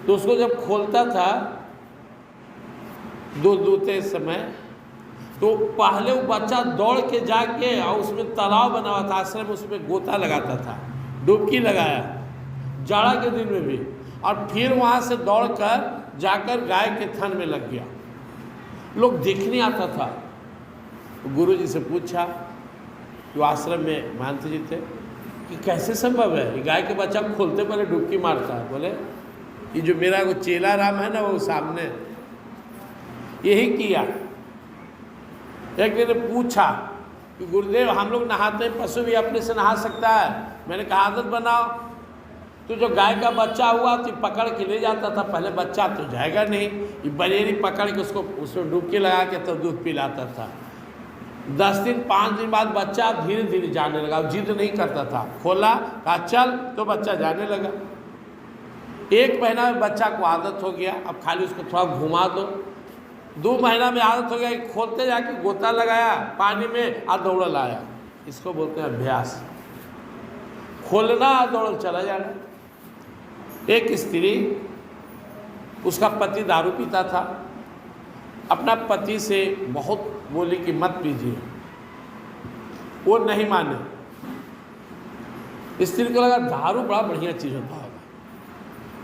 तो उसको जब खोलता था दूध दूते समय, तो पहले वो बच्चा दौड़ के जाके और उसमें तालाब बना हुआ था आश्रम, उसमें गोता लगाता था, डुबकी लगाया जाड़ा के दिन में भी, और फिर वहाँ से दौड़कर जाकर गाय के थन में लग गया। लोग देखने आता था। तो गुरु जी से पूछा, जो आश्रम में महंत जी थे, कि कैसे संभव है, ये गाय के बच्चा खोलते पहले डुबकी मारता है। बोले ये जो मेरा वो चेला राम है ना, वो सामने यही किया। एक दिन ने पूछा कि गुरुदेव हम लोग नहाते हैं, पशु भी अपने से नहा सकता है। मैंने कहा आदत बनाओ। तो जो गाय का बच्चा हुआ तो पकड़ के ले जाता था, पहले बच्चा तो जाएगा नहीं, ये बनेरी पकड़ के उसको उसमें डुबकी लगा के तो दूध पिलाता था। 10 दिन 5 दिन बाद बच्चा धीरे धीरे जाने लगा, जिद नहीं करता था, खोला कहा चल तो बच्चा जाने लगा। 1 महीना में बच्चा को आदत हो गया, अब खाली उसको थोड़ा घुमा दो। 2 महीना में आदत हो गया, खोलते जाके गोता लगाया पानी में और दौड़ लाया। इसको बोलते हैं अभ्यास, खोलना और दौड़ चला जाना। एक स्त्री, उसका पति दारू पीता था, अपना पति से बहुत बोली कि मत पीजिए, वो नहीं माने। स्त्री को लगा दारू बड़ा बढ़िया चीज़ होता है,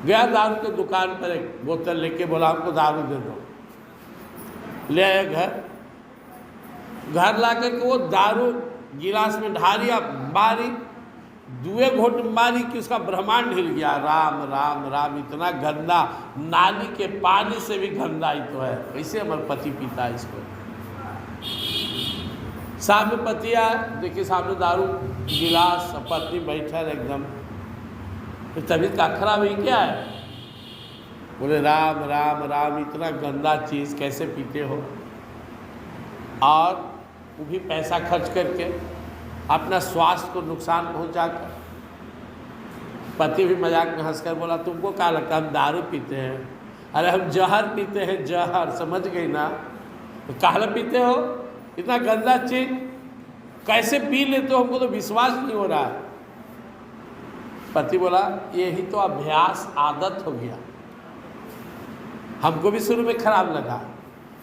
गया दारू के दुकान पर एक बोतल लेके बोला हमको दारू दे दो। ले आया घर ला कर के वो दारू गिलास में ढारिया, मारी, 2 घोट मारी कि उसका ब्रह्मांड हिल गया। राम राम राम, इतना गंदा, नाली के पानी से भी गंदा ही तो है, कैसे हमारे पति पीता है इसको। सामने पति आया, देखिए सामने दारू गिलास, पत्नी बैठा है एकदम, फिर तबीयत का खराब है, क्या है। बोले राम राम राम, इतना गंदा चीज़ कैसे पीते हो, और वो भी पैसा खर्च करके अपना स्वास्थ्य को नुकसान पहुंचाकर। पति भी मजाक में हंसकर बोला तुमको क्या लगता है हम दारू पीते हैं? अरे हम जहर पीते हैं, जहर, समझ गई ना। तो काला पीते हो, इतना गंदा चीज कैसे पी लेते हो, हमको तो विश्वास नहीं हो रहा है। पति बोला यही तो अभ्यास, आदत हो गया। हमको भी शुरू में खराब लगा,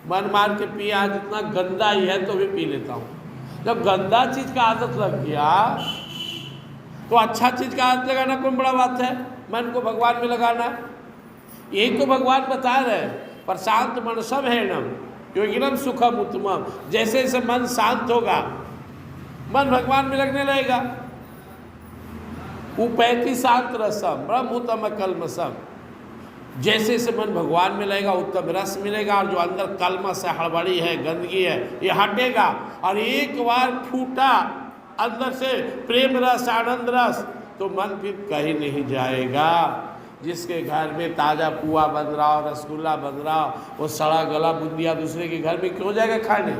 मन मार के पिया, जितना गंदा ही है तो भी पी लेता हूँ। जब गंदा चीज का आदत लग गया तो अच्छा चीज का आदत लगाना कौन बड़ा बात है, मन को भगवान में लगाना। यही तो भगवान बता रहे हैं, प्रशांत मनसम है नम योगिनम सुखम उत्तमम। जैसे जैसे मन शांत होगा, मन भगवान में लगने लगेगा। उपैति शांत रसम ब्रह्म उत्तम कलमसम। जैसे जैसे मन भगवान में लगेगा उत्तम रस मिलेगा, और जो अंदर कलमस है, हड़बड़ी है, गंदगी है, ये हटेगा। और एक बार फूटा अंदर से प्रेम रस, आनंद रस, तो मन फिर कहीं नहीं जाएगा। जिसके घर में ताज़ा पुआ बन रहा हो, रसगुल्ला बन रहा हो, वो सड़ा गला बुंदिया दूसरे के घर में क्यों जाएगा खाने।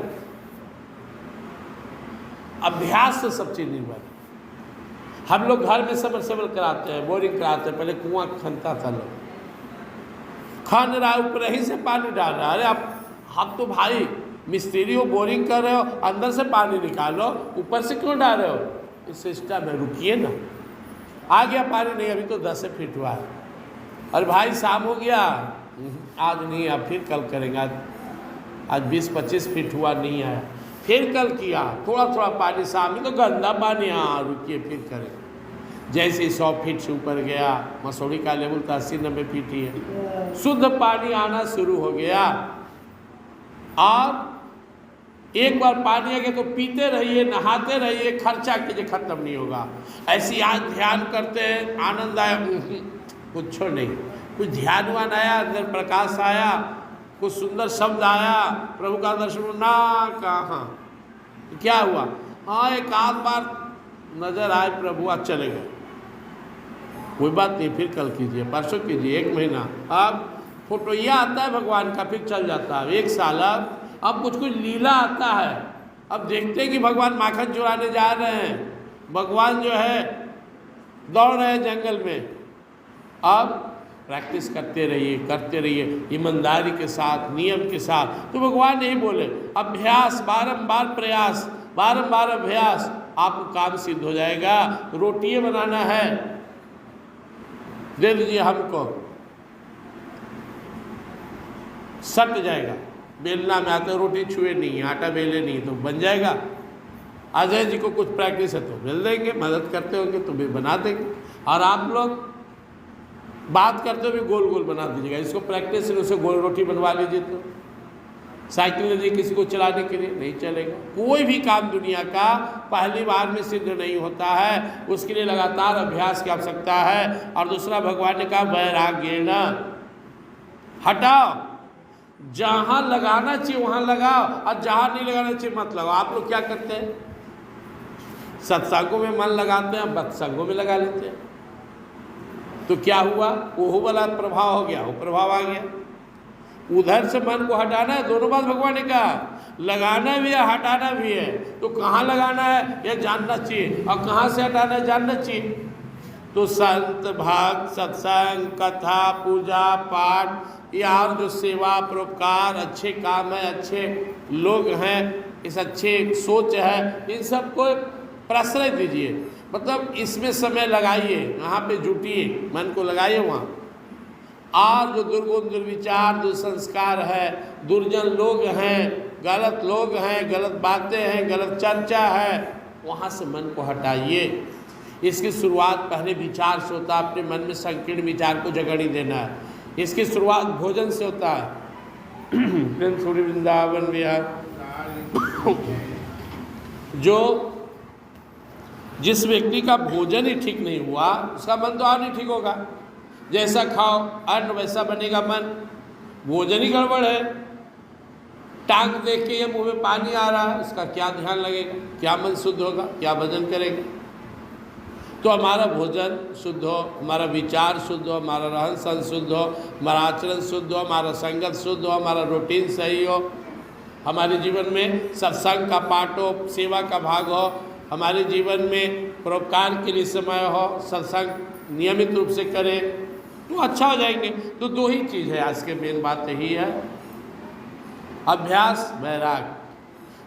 अभ्यास से सब चीज़ निर्भर। हम लोग घर में सबमर्सिबल कराते हैं, बोरिंग कराते हैं, पहले कुआं खनता था लोग, खन रहा है ऊपर ही से पानी डाल रहा है। अरे आप तो भाई मिस्त्री हो, बोरिंग कर रहे हो, अंदर से पानी निकालो, ऊपर से क्यों डाल रहे हो। इस सिस्टम है, रुकिए ना। आ गया पानी, नहीं अभी तो 10 फीट हुआ है। अरे भाई शाम हो गया, आज नहीं, अब फिर कल करेंगे। आज 20-25 फीट हुआ, नहीं आया, फिर कल किया, थोड़ा थोड़ा पानी, शाम में तो गंदा पानी, हाँ रुकिए फिर करेंगे। जैसे ही 100 फीट से ऊपर गया, मसौड़ी का लेवल तो 80-90 फीट ही है, शुद्ध पानी आना शुरू हो गया। और एक बार पानी आ गया तो पीते रहिए, नहाते रहिए, खर्चा कीजिए, खत्म नहीं होगा। ऐसी आज ध्यान करते हैं, आनंद आया, कुछ नहीं, कुछ ध्यान वान आया, अंदर प्रकाश आया, कुछ सुंदर शब्द आया, प्रभु का दर्शन ना, कहाँ क्या हुआ। हाँ एक आध बार नजर आए प्रभु, आज चले गए, कोई बात नहीं, फिर कल कीजिए, परसों कीजिए, 1 महीना, अब फोटोया आता है भगवान का, फिर चल जाता है 1 साल। अब कुछ कुछ लीला आता है, अब देखते हैं कि भगवान माखन चुराने जा रहे हैं, भगवान जो है दौड़ रहे हैं जंगल में। अब प्रैक्टिस करते रहिए ईमानदारी के साथ, नियम के साथ, तो भगवान नहीं बोले अभ्यास, बारंबार प्रयास, बारंबार अभ्यास, आपको काम सिद्ध हो जाएगा। रोटियाँ बनाना है, दे दीजिए हमको, सट जाएगा, बेलना में आते रोटी छुए नहीं, आटा बेले नहीं तो बन जाएगा। अजय जी को कुछ प्रैक्टिस है तो बेल देंगे, मदद करते होंगे तो भी बना देंगे। और आप लोग बात करते हुए गोल गोल बना दीजिएगा, इसको प्रैक्टिस है, उसे गोल रोटी बनवा लीजिए। तो साइकिल ले लीजिए किसी को चलाने के लिए, नहीं चलेगा। कोई भी काम दुनिया का पहली बार में सिद्ध नहीं होता है, उसके लिए लगातार अभ्यास की आवश्यकता है। और दूसरा भगवान ने कहा वैराग्य न, हटाओ, जहाँ लगाना चाहिए वहाँ लगाओ, और जहाँ नहीं लगाना चाहिए मत लगाओ। आप लोग क्या करते हैं, सत्संगों में मन लगाते हैं, बत्संगों में लगा लेते हैं, तो क्या हुआ, वो वाला प्रभाव हो गया, वो प्रभाव आ गया। उधर से मन को हटाना है, दोनों बात भगवान ने कहा, लगाना भी है हटाना भी है। तो कहाँ लगाना है यह जानना चाहिए, और कहाँ से हटाना है जानना चाहिए। तो संत भाग, सत्संग, कथा, पूजा पाठ, या और जो सेवा परोपकार, अच्छे काम है, अच्छे लोग हैं, इस अच्छे सोच है, इन सबको प्रश्रय दीजिए। मतलब इसमें समय लगाइए, यहाँ पे जुटिए, मन को लगाइए वहाँ। और जो दुर्गुण, दुर्विचार, दुर्संस्कार है, दुर्जन लोग हैं, गलत लोग हैं, गलत बातें हैं, गलत चर्चा है, वहाँ से मन को हटाइए। इसकी शुरुआत पहले विचार से होता है, अपने मन में संकीर्ण विचार को जगह नहीं देना है। इसकी शुरुआत भोजन से होता है। वृंदावन विहार जो जिस व्यक्ति का भोजन ही ठीक नहीं हुआ, उसका मन तो और नहीं ठीक होगा। जैसा खाओ अन्न वैसा बनेगा मन। भोजन ही गड़बड़ है, टांग देख के ये मुंह में पानी आ रहा है, उसका क्या ध्यान लगेगा, क्या मन शुद्ध होगा, क्या भजन करेगा। तो हमारा भोजन शुद्ध हो, हमारा विचार शुद्ध हो, हमारा रहन सहन शुद्ध हो, हमारा आचरण शुद्ध हो, हमारा संगत शुद्ध हो, हमारा रूटीन सही हो, हमारे जीवन में सत्संग का पाठ हो, सेवा का भाग हो, हमारे जीवन में परोपकार के लिए समय हो, सत्संग नियमित रूप से करें, तो अच्छा हो जाएंगे। तो 2 ही चीज़ है, आज के मेन बात यही है, अभ्यास, वैराग।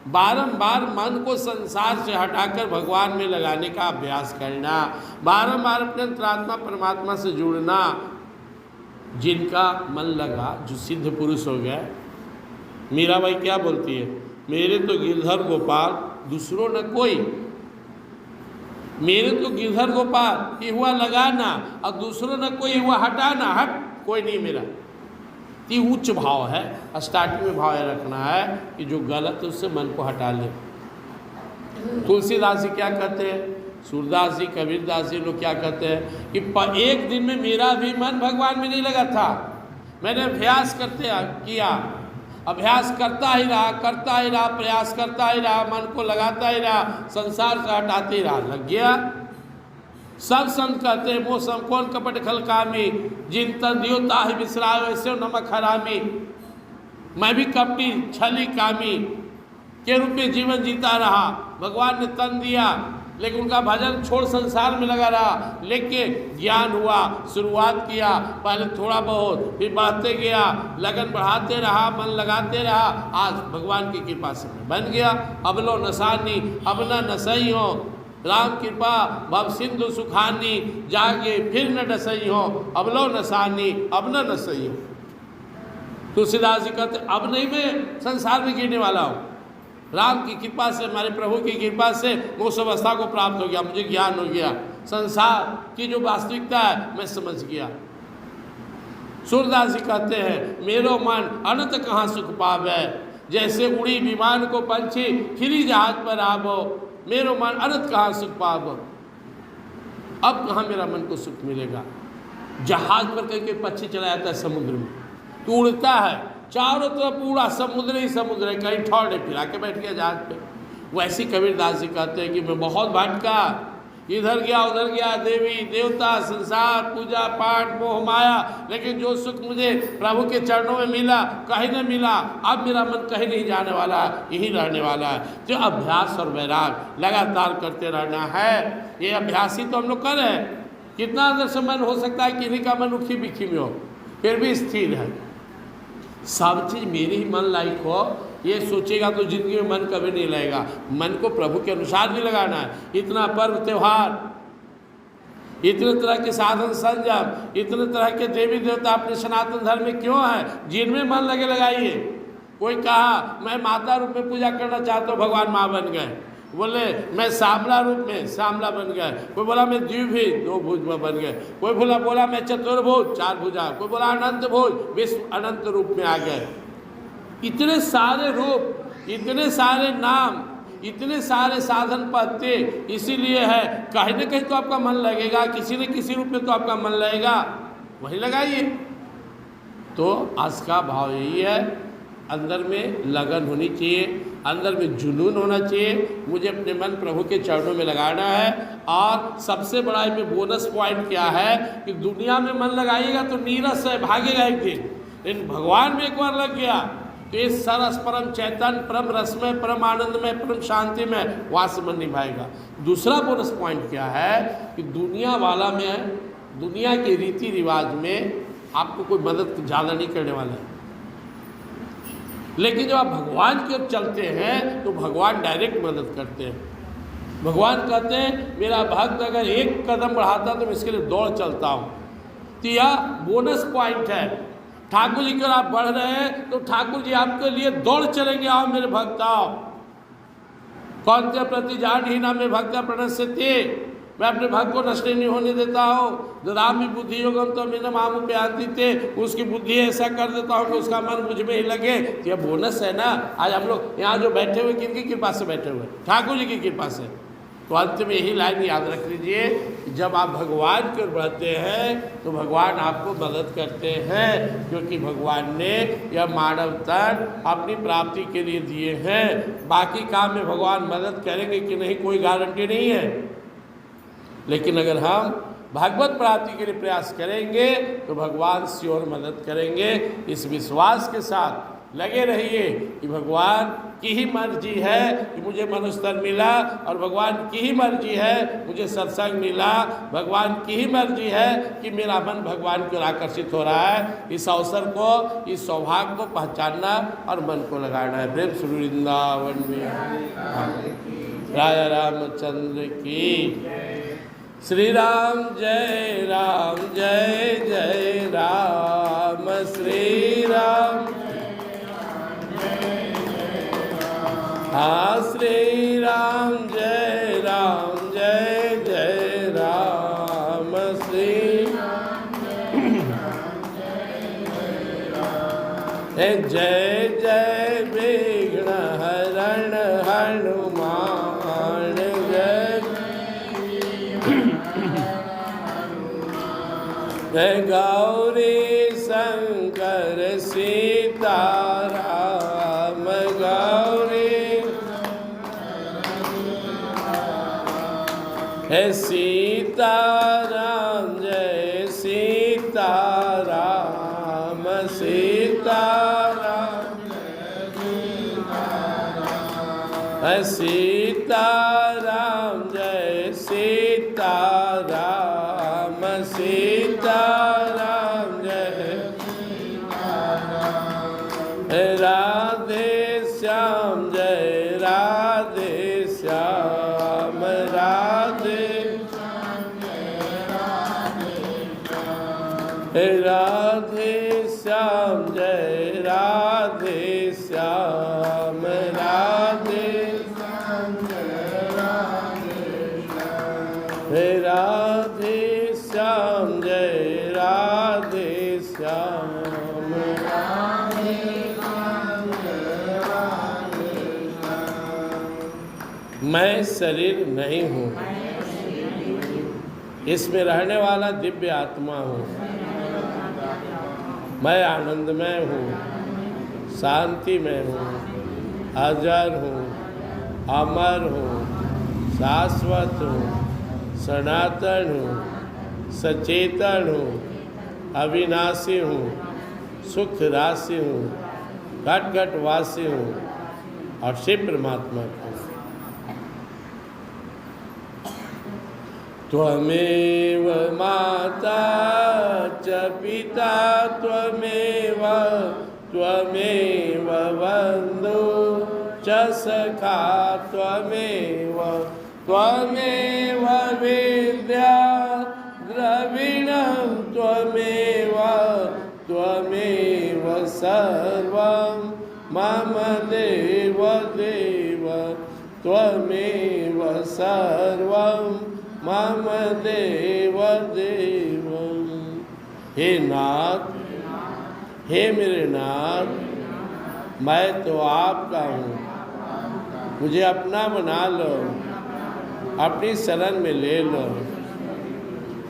बारंबार मन को संसार से हटाकर भगवान में लगाने का अभ्यास करना, बारंबार अपने अंतरात्मा परमात्मा से जुड़ना। जिनका मन लगा, जो सिद्ध पुरुष हो गए, मीराबाई क्या बोलती है, मेरे तो गिरधर गोपाल दूसरों न कोई, मेरे तो गिरधर गोपाल ये हुआ लगाना, और दूसरों न कोई हुआ हटाना, हट कोई नहीं मेरा। ये उच्च भाव है, स्टार्टिंग में भाव रखना है कि जो गलत है उससे मन को हटा ले। तुलसीदास जी क्या कहते हैं, सूरदास जी, कबीरदास जी लोग क्या कहते हैं कि एक दिन में मेरा भी मन भगवान में नहीं लगा था, मैंने अभ्यास किया, अभ्यास करता ही रहा, प्रयास करता ही रहा, मन को लगाता ही रहा, संसार से हटाते ही रहा, लग गया। सब संत कहते हैं वो सम कौन कपट खल कामी, जिन तन दियो ताहि बिसराए वैसे नमक हरामी। मैं भी कपटी छली कामी के रूप में जीवन जीता रहा, भगवान ने तन दिया, लेकिन उनका भजन छोड़ संसार में लगा रहा। लेकिन ज्ञान हुआ, शुरुआत किया, पहले थोड़ा बहुत, फिर बढ़ते गया, लगन बढ़ाते रहा, मन लगाते रहा, आज भगवान की कृपा से बन गया। अब लो नसानी अब न नसई हो, राम कृपा भव सिंधु सुखानी, जागे फिर न डसई हो, अब लो नसानी अब न नसई हो। तुलसीदास जी कहते अब नहीं मैं संसार में गिरने वाला हूँ, राम की कृपा से, हमारे प्रभु की कृपा से मोक्ष अवस्था को प्राप्त हो गया, मुझे ज्ञान हो गया, संसार की जो वास्तविकता है मैं समझ गया। सूरदास जी कहते हैं मेरो मन अनंत कहाँ सुख पावे, जैसे उड़ी विमान को पंछी फिरी जहाज पर आवो, मेरो मन अनंत कहाँ सुख पावो। अब कहाँ मेरा मन को सुख मिलेगा। जहाज पर कहीं पक्षी चला जाता है समुद्र में, तो उड़ता है, चारों तरफ पूरा समुद्र ही समुद्र है, कहीं ठौर नहीं, फिर आके बैठ गया जहाज पे। वैसे कबीरदास जी कहते हैं कि मैं बहुत भटका, इधर गया उधर गया, देवी देवता संसार पूजा पाठ मोह माया, लेकिन जो सुख मुझे प्रभु के चरणों में मिला कहीं नहीं मिला। अब मेरा मन कहीं नहीं जाने वाला, यही रहने वाला है। तो अभ्यास और वैराग लगातार करते रहना है। ये अभ्यास ही तो हम लोग कर रहे हैं। कितना अंदर से मन हो सकता है किन्हीं का मन उखी बिखी में हो, फिर भी स्थिर है। सब चीज़ मेरे ही मन लायक हो, ये सोचेगा तो जिंदगी में मन कभी नहीं लगेगा। मन को प्रभु के अनुसार भी लगाना है। इतना पर्व त्यौहार, इतने तरह के साधन संजम, इतने तरह के देवी देवता अपने सनातन धर्म में क्यों हैं, जिनमें मन लगे लगाइए। कोई कहा मैं माता रूप में पूजा करना चाहता हूँ, भगवान माँ बन गए। बोले मैं श्यामला रूप में श्यामला बन गए। कोई बोला मैं द्विभुज 2 भुज में बन गए। कोई बोला मैं चतुर्भुज 4 भुजा। कोई बोला अनंत भुज, विश्व अनंत रूप में आ गए। इतने सारे रूप, इतने सारे नाम, इतने सारे साधन पत्ते, इसीलिए है कहीं न कहीं तो आपका मन लगेगा, किसी न किसी रूप में तो आपका मन लगेगा, वही लगाइए। तो आज का भाव यही है, अंदर में लगन होनी चाहिए, अंदर में जुनून होना चाहिए। मुझे अपने मन प्रभु के चरणों में लगाना है। और सबसे बड़ा इसमें बोनस पॉइंट क्या है कि दुनिया में मन लगाइएगा तो नीरस है, भागेगा एक दिन, लेकिन भगवान में एक बार लग गया तो ये सरस परम चैतन्य, परम रसमय, परम आनंदमय, परम शांति में वहाँ से मन निभाएगा। दूसरा बोनस पॉइंट क्या है कि दुनिया वाला में, दुनिया के रीति रिवाज में आपको कोई मदद ज़्यादा नहीं करने वाला है, लेकिन जब आप भगवान की ओर चलते हैं तो भगवान डायरेक्ट मदद करते हैं। भगवान कहते हैं मेरा भक्त अगर एक कदम बढ़ाता तो मैं इसके लिए दौड़ चलता हूँ। तो यह बोनस पॉइंट है। ठाकुर जी की ओर आप बढ़ रहे हैं तो ठाकुर जी आपके लिए दौड़ चलेंगे, आओ मेरे भक्त आओ। कौन ते प्रति जान ही ना में भक्त प्रणश्यते, मैं अपने भक्त को नष्ट नहीं होने देता हूँ। ददामि बुद्धि योगम तो मेरे मामू पे आती थे, उसकी बुद्धि ऐसा कर देता हूँ कि उसका मन मुझ में ही लगे। तो यह बोनस है ना। आज हम लोग यहाँ जो बैठे हुए किनकी कृपा से बैठे हुए, ठाकुर जी की कृपा से। तो अंत में यही लाइन याद रख लीजिए, जब आप भगवान की ओर बढ़ते हैं तो भगवान आपको मदद करते हैं, क्योंकि भगवान ने यह मानव तन अपनी प्राप्ति के लिए दिए हैं। बाकी काम में भगवान मदद करेंगे कि नहीं कोई गारंटी नहीं है, लेकिन अगर हम भागवत प्राप्ति के लिए प्रयास करेंगे तो भगवान श्योर मदद करेंगे। इस विश्वास के साथ लगे रहिए कि भगवान की ही मर्जी है कि मुझे मनुष्य तन मिला, और भगवान की ही मर्जी है मुझे सत्संग मिला, भगवान की ही मर्जी है कि मेरा मन भगवान की ओर आकर्षित हो रहा है। इस अवसर को, इस सौभाग्य को पहचानना और मन को लगाना है। प्रेम श्री वृंदावन में राजा रामचंद्र की। श्री राम जय राम जय जय राम, श्री राम हाँ, श्री राम जय जय राम, श्री जय जय विघ्न हरण हनुमान, जय गौरी शंकर सीताराम, गौरी है सीताराम, जय सीताराम, सीताराम है सीताराम, जय सीताराम, सीताराम जय राधे श्याम, जय राधे श्याम, राधे राधे श्याम, जय राधे श्याम, राधे राधे श्याम, जय राधे श्याम, मैं शरीर नहीं हूँ, इसमें रहने वाला दिव्य आत्मा हूँ। मैं आनंदमय हूँ, शांति में हूँ, अजर हूँ, अमर हूँ, शाश्वत हूँ, सनातन हूँ, सचेतन हूँ, अविनाशी हूँ, सुख राशि हूँ, घट घट वासी हूँ और शिव परमात्मा हूँ। त्वमेव माता च पिता त्वमेव त्वमेव बन्धु च सखा त्वमेव त्वमेव विद्या द्रविणं त्वमेव त्वमेव सर्वं मम देव देव त्वमेव सर्वं मम देव देव। हे नाथ, हे मेरे नाथ, मैं तो आपका हूँ, मुझे अपना बना लो, अपनी शरण में ले लो।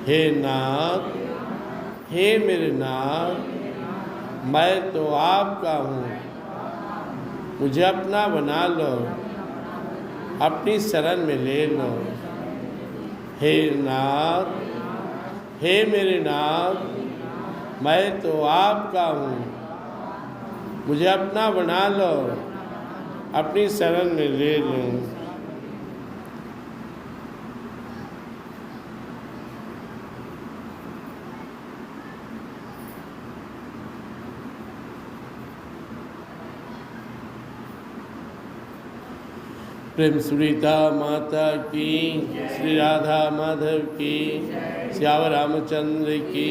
हे नाथ, हे मेरे नाथ, मैं तो आपका हूँ, मुझे अपना बना लो, अपनी शरण में ले लो। हे नाथ, हे मेरे नाथ, मैं तो आपका हूँ, मुझे अपना बना लो, अपनी शरण में ले लो। प्रेम सुनीता माता की, श्री राधा माधव की, श्यावर रामचंद्र की,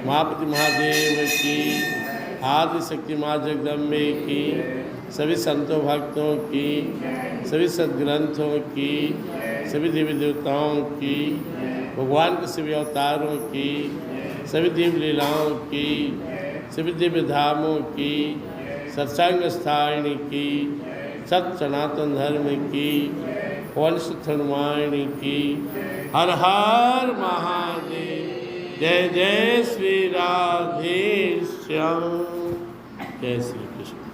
महापति महादेव की, आदि शक्ति माँ जगदम्बे की, सभी संतों भक्तों की, सभी सद्ग्रंथों की, सभी देवी देवताओं की, भगवान के सभी अवतारों की, सभी दिव्य लीलाओं की, सभी दिव्य धामों की, सत्संग स्थायिनी की, सत सनातन धर्म की, वंश धर्मायणी की। हर हर महादेव। जय जय श्री राधे श्याम। जय श्री कृष्ण।